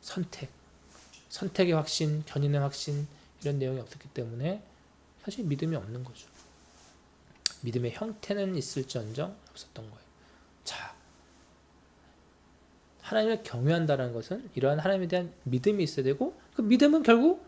선택의 확신, 견인의 확신 이런 내용이 없었기 때문에 사실 믿음이 없는 거죠. 믿음의 형태는 있을지언정 없었던 거예요. 자, 하나님을 경외한다는 것은 이러한 하나님에 대한 믿음이 있어야 되고 그 믿음은 결국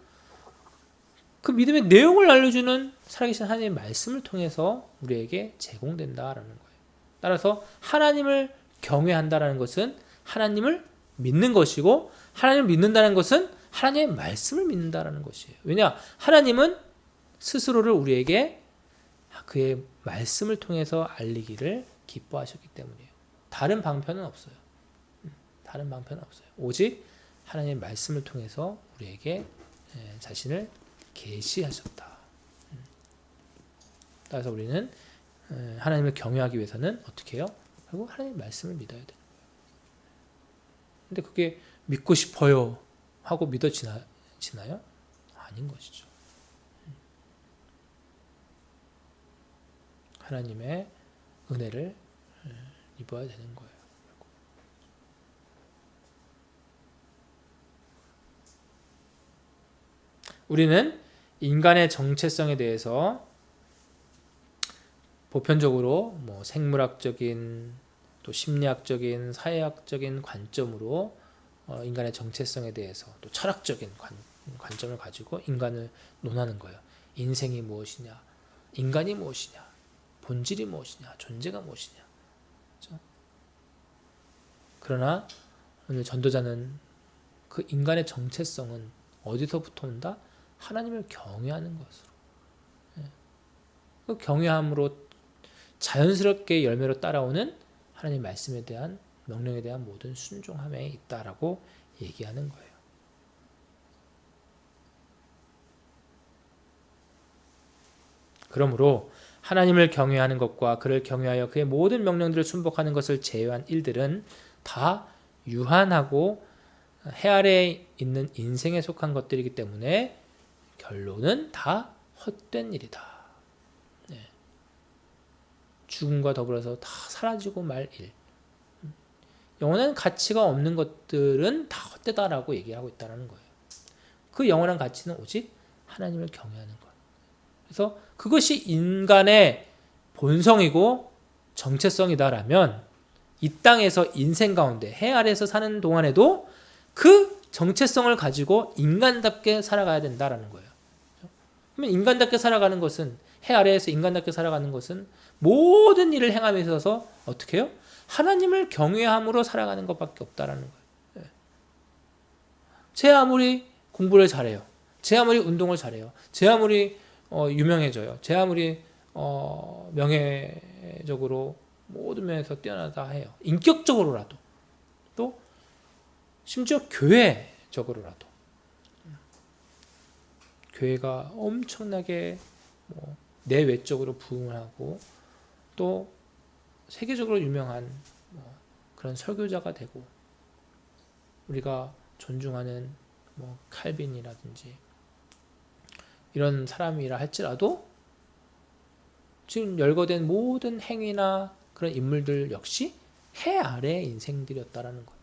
그 믿음의 내용을 알려주는 살아계신 하나님의 말씀을 통해서 우리에게 제공된다라는 거예요. 따라서 하나님을 경외한다라는 것은 하나님을 믿는 것이고 하나님을 믿는다는 것은 하나님의 말씀을 믿는다라는 것이에요. 왜냐? 하나님은 스스로를 우리에게 그의 말씀을 통해서 알리기를 기뻐하셨기 때문이에요. 다른 방편은 없어요. 다른 방편은 없어요. 오직 하나님의 말씀을 통해서 우리에게 자신을 계시하셨다. 따라서 우리는 하나님을 경외하기 위해서는 어떻게 해요? 결국 하나님의 말씀을 믿어야 되는 거예요. 근데 그게 믿고 싶어요 하고 믿어지나요? 아닌 것이죠. 하나님의 은혜를 입어야 되는 거예요. 우리는 인간의 정체성에 대해서 보편적으로 생물학적인 또 심리학적인 사회학적인 관점으로 인간의 정체성에 대해서 또 철학적인 관점을 가지고 인간을 논하는 거예요. 인생이 무엇이냐, 인간이 무엇이냐, 본질이 무엇이냐, 존재가 무엇이냐. 그렇죠? 그러나 오늘 전도자는 그 인간의 정체성은 어디서부터 온다? 하나님을 경외하는 것으로. 그 경외함으로 자연스럽게 열매로 따라오는 하나님의 말씀에 대한 명령에 대한 모든 순종함에 있다라고 얘기하는 거예요. 그러므로 하나님을 경외하는 것과 그를 경외하여 그의 모든 명령들을 순복하는 것을 제외한 일들은 다 유한하고 해 아래에 있는 인생에 속한 것들이기 때문에 결론은 다 헛된 일이다. 죽음과 더불어서 다 사라지고 말 일. 영원한 가치가 없는 것들은 다 헛되다라고 얘기하고 있다는 거예요. 그 영원한 가치는 오직 하나님을 경외하는 것. 그래서 그것이 인간의 본성이고 정체성이다라면 이 땅에서 인생 가운데 해 아래에서 사는 동안에도 그 정체성을 가지고 인간답게 살아가야 된다라는 거예요. 그러면 인간답게 살아가는 것은 해 아래에서 인간답게 살아가는 것은 모든 일을 행함에 있어서 어떻게 해요? 하나님을 경외함으로 살아가는 것밖에 없다라는 거예요. 제 아무리 공부를 잘해요. 제 아무리 운동을 잘해요. 제 아무리 유명해져요. 제 아무리 명예적으로 모든 면에서 뛰어나다 해요. 인격적으로라도 또 심지어 교회적으로라도 교회가 엄청나게 내외적으로 부흥을 하고 또 세계적으로 유명한 그런 설교자가 되고 우리가 존중하는 칼빈이라든지 이런 사람이라 할지라도 지금 열거된 모든 행위나 그런 인물들 역시 해 아래의 인생들이었다라는 거예요.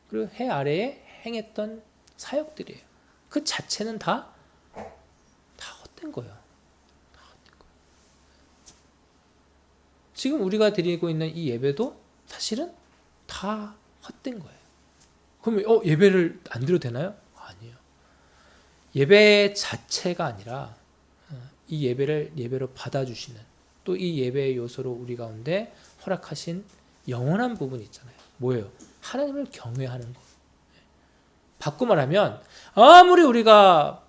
그리고 해 아래에 행했던 사역들이에요. 그 자체는 다 헛된 거예요. 지금 우리가 드리고 있는 이 예배도 사실은 다 헛된 거예요. 그러면 예배를 안 드려도 되나요? 아니에요. 예배 자체가 아니라 이 예배를 예배로 받아주시는 또 이 예배의 요소로 우리 가운데 허락하신 영원한 부분이 있잖아요. 뭐예요? 하나님을 경외하는 것. 바꿔 말하면 아무리 우리가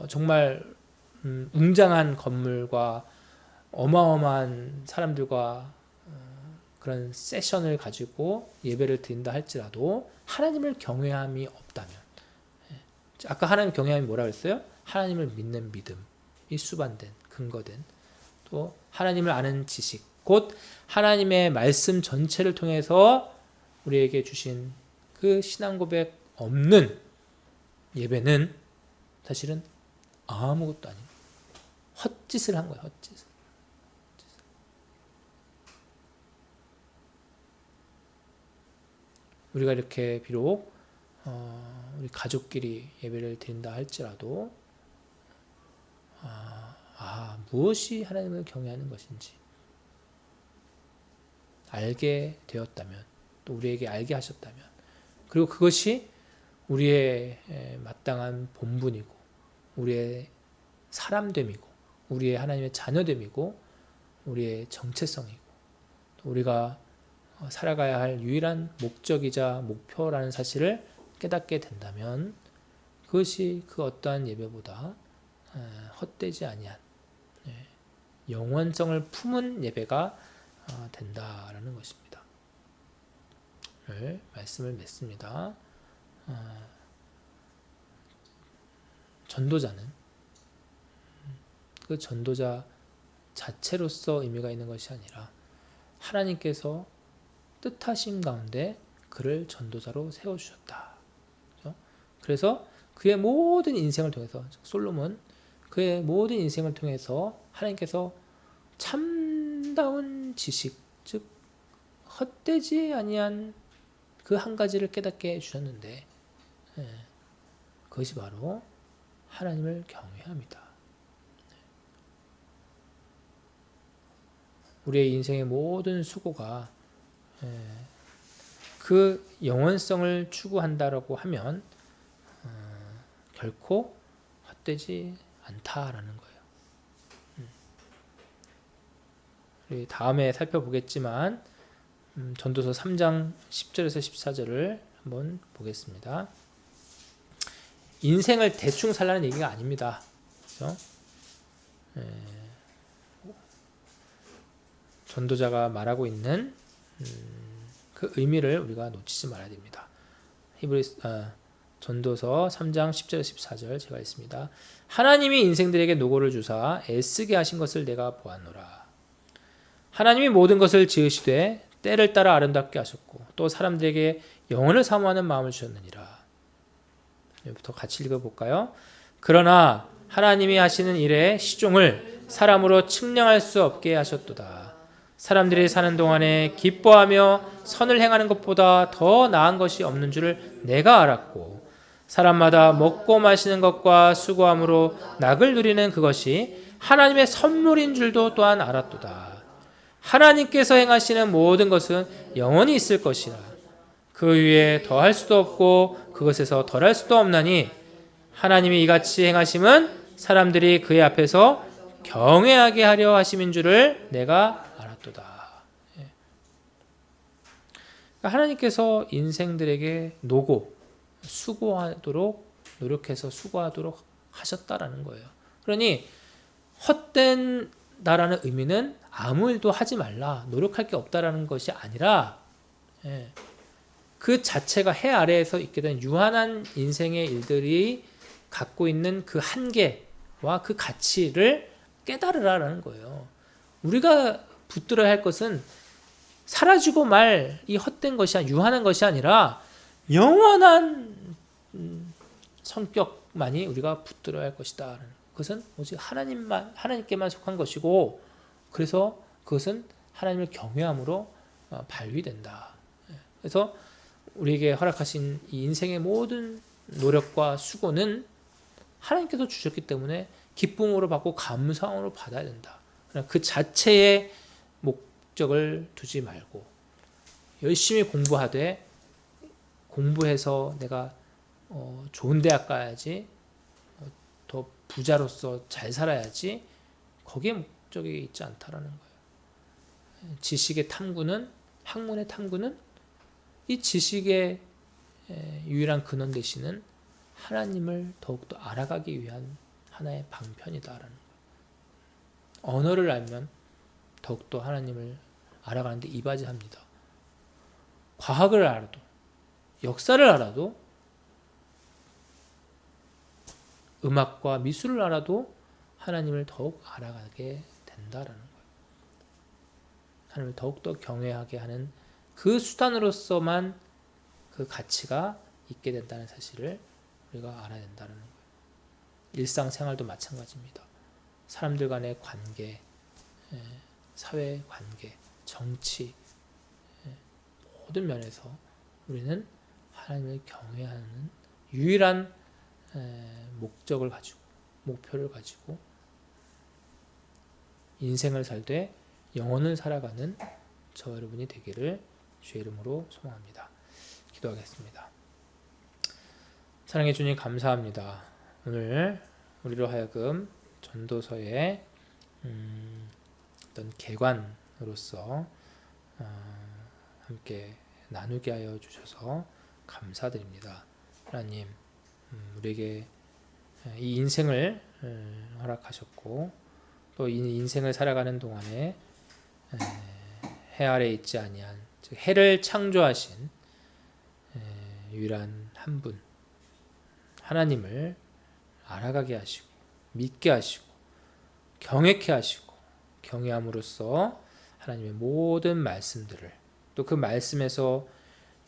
정말 웅장한 건물과 어마어마한 사람들과 그런 세션을 가지고 예배를 드린다 할지라도 하나님을 경외함이 없다면 아까 하나님 경외함이 뭐라고 했어요? 하나님을 믿는 믿음이 수반된 근거된 또 하나님을 아는 지식 곧 하나님의 말씀 전체를 통해서 우리에게 주신 그 신앙 고백 없는 예배는 사실은 아무것도 아닌 헛짓을 한 거예요. 헛짓을. 우리가 이렇게 비록 우리 가족끼리 예배를 드린다 할지라도 무엇이 하나님을 경외하는 것인지 알게 되었다면 또 우리에게 알게 하셨다면 그리고 그것이 우리의 마땅한 본분이고 우리의 사람됨이고 우리의 하나님의 자녀됨이고 우리의 정체성이고 또 우리가 살아가야 할 유일한 목적이자 목표라는 사실을 깨닫게 된다면 그것이 그 어떠한 예배보다 헛되지 아니한 영원성을 품은 예배가 된다라는 것입니다. 말씀을 맺습니다. 전도자는 그 전도자 자체로서 의미가 있는 것이 아니라 하나님께서 뜻하심 가운데 그를 전도자로 세워주셨다. 그래서 그의 모든 인생을 통해서 솔로몬 그의 모든 인생을 통해서 하나님께서 참다운 지식 즉 헛되지 아니한 그 한 가지를 깨닫게 해주셨는데 그것이 바로 하나님을 경외합니다. 우리의 인생의 모든 수고가 그 영원성을 추구한다라고 하면 결코 헛되지 않다라는 거예요. 우리 다음에 살펴보겠지만 전도서 3장 10절에서 14절을 한번 보겠습니다. 인생을 대충 살라는 얘기가 아닙니다. 그렇죠? 전도자가 말하고 있는 그 의미를 우리가 놓치지 말아야 됩니다. 전도서 3장 10절 14절 제가 읽습니다. 하나님이 인생들에게 노고를 주사 애쓰게 하신 것을 내가 보았노라. 하나님이 모든 것을 지으시되 때를 따라 아름답게 하셨고 또 사람들에게 영혼을 사모하는 마음을 주셨느니라. 여기부터 같이 읽어볼까요? 그러나 하나님이 하시는 일의 시종을 사람으로 측량할 수 없게 하셨도다. 사람들이 사는 동안에 기뻐하며 선을 행하는 것보다 더 나은 것이 없는 줄을 내가 알았고 사람마다 먹고 마시는 것과 수고함으로 낙을 누리는 그것이 하나님의 선물인 줄도 또한 알았도다. 하나님께서 행하시는 모든 것은 영원히 있을 것이라. 그 위에 더할 수도 없고 그것에서 덜할 수도 없나니 하나님이 이같이 행하심은 사람들이 그의 앞에서 경외하게 하려 하심인 줄을 내가 알았도다. 하나님께서 인생들에게 수고하도록 노력해서 수고하도록 하셨다라는 거예요. 그러니 헛된다라는 의미는 아무 일도 하지 말라, 노력할 게 없다라는 것이 아니라 그 자체가 해 아래에서 있게 된 유한한 인생의 일들이 갖고 있는 그 한계와 그 가치를 깨달으라라는 거예요. 우리가 붙들어야 할 것은 사라지고 말 이 헛된 것이 유한한 것이 아니라 영원한 성격만이 우리가 붙들어야 할 것이다. 그것은 오직 하나님께만 속한 것이고 그래서 그것은 하나님을 경외함으로 발휘된다. 그래서 우리에게 허락하신 이 인생의 모든 노력과 수고는 하나님께서 주셨기 때문에 기쁨으로 받고 감사함으로 받아야 된다. 그 자체의 목적을 두지 말고 열심히 공부해서 내가 좋은 대학 가야지, 더 부자로서 잘 살아야지, 거기에 목적이 있지 않다라는 거예요. 지식의 탐구는, 학문의 탐구는 이 지식의 유일한 근원 되시는 하나님을 더욱더 알아가기 위한 하나의 방편이다라는 거예요. 언어를 알면 더욱더 하나님을 알아가는데 이바지합니다. 과학을 알아도, 역사를 알아도, 음악과 미술을 알아도 하나님을 더욱 알아가게 된다라는 거예요. 하나님을 더욱더 경외하게 하는 그 수단으로서만 그 가치가 있게 된다는 사실을 우리가 알아야 된다는 거예요. 일상생활도 마찬가지입니다. 사람들 간의 관계, 사회 관계, 정치, 모든 면에서 우리는 하나님을 경외하는 유일한 목적을 가지고, 목표를 가지고 인생을 살되 영혼을 살아가는 저 여러분이 되기를 주의 이름으로 소망합니다. 기도하겠습니다. 사랑해 주님 감사합니다. 오늘 우리로 하여금 전도서의 어떤 개관으로서 함께 나누게 하여 주셔서 감사드립니다. 하나님, 우리에게 이 인생을 허락하셨고 또 이 인생을 살아가는 동안에 해 아래 있지 아니한, 즉 해를 창조하신 유일한 한 분 하나님을 알아가게 하시고 믿게 하시고 경외케 하시고 경외함으로써 하나님의 모든 말씀들을 또 그 말씀에서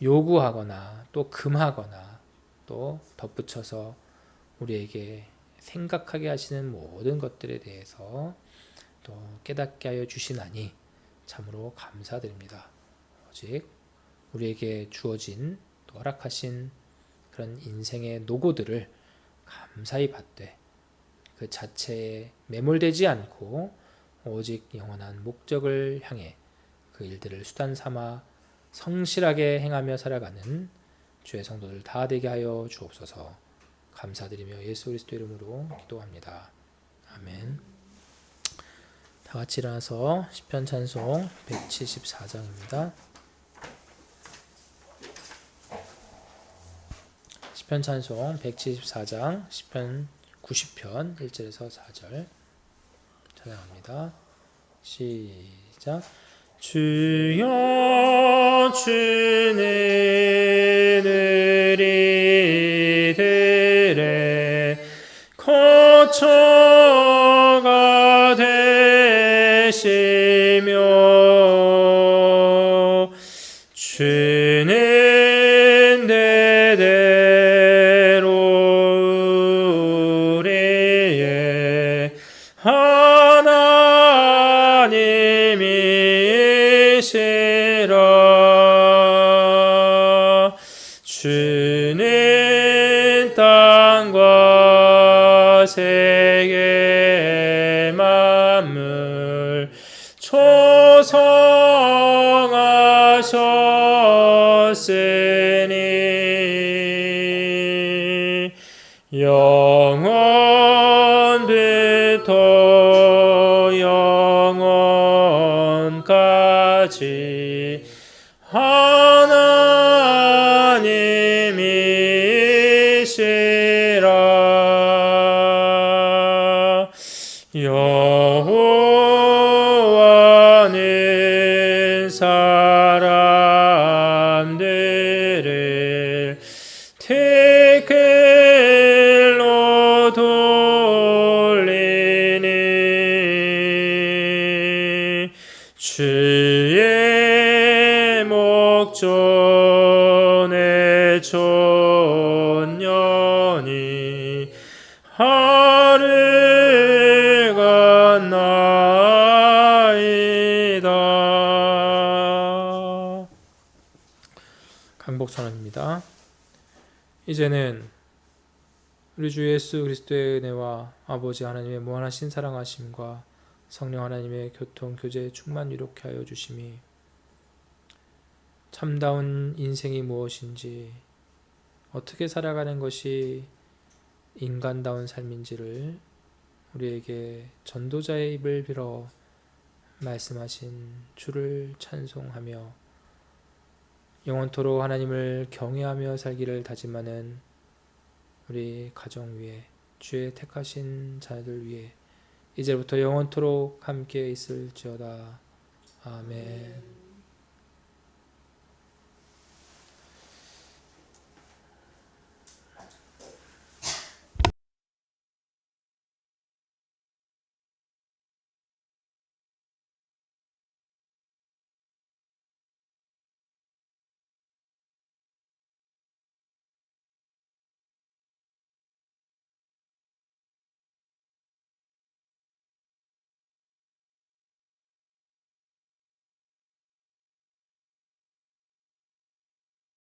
요구하거나 또 금하거나 또 덧붙여서 우리에게 생각하게 하시는 모든 것들에 대해서 또 깨닫게 하여 주시나니 참으로 감사드립니다. 오직 우리에게 주어진 또 허락하신 그런 인생의 노고들을 감사히 받되 그 자체에 매몰되지 않고 오직 영원한 목적을 향해 그 일들을 수단 삼아 성실하게 행하며 살아가는 주의 성도들 다 되게 하여 주옵소서. 감사드리며 예수 그리스도 이름으로 기도합니다. 아멘. 다 같이 일어나서 시편 찬송 174장입니다. 시편 찬송 174장 시편 90편 1절에서 4절 찬양합니다. 시작. 주여 주는 의리들의 거처가 되시며 주는 대대로 우리의 하나님이 주는 땅과 세계 만물 조성하셨으니 영원부터 영원까지 하나님이시라. 여호와는 사람들을 태클로 돌리니 주의 목전에 촌년이 하루가 나이다. 강복선언입니다. 이제는 우리 주 예수 그리스도의 은혜와 아버지 하나님의 무한하신 사랑하심과 성령 하나님의 교통, 교제, 충만 이롭게 하여 주심이 참다운 인생이 무엇인지, 어떻게 살아가는 것이 인간다운 삶인지를 우리에게 전도자의 입을 빌어 말씀하신 주를 찬송하며 영원토록 하나님을 경외하며 살기를 다짐하는 우리 가정 위에, 주의 택하신 자들 위에 이제부터 영원토록 함께 있을지어다. 아멘.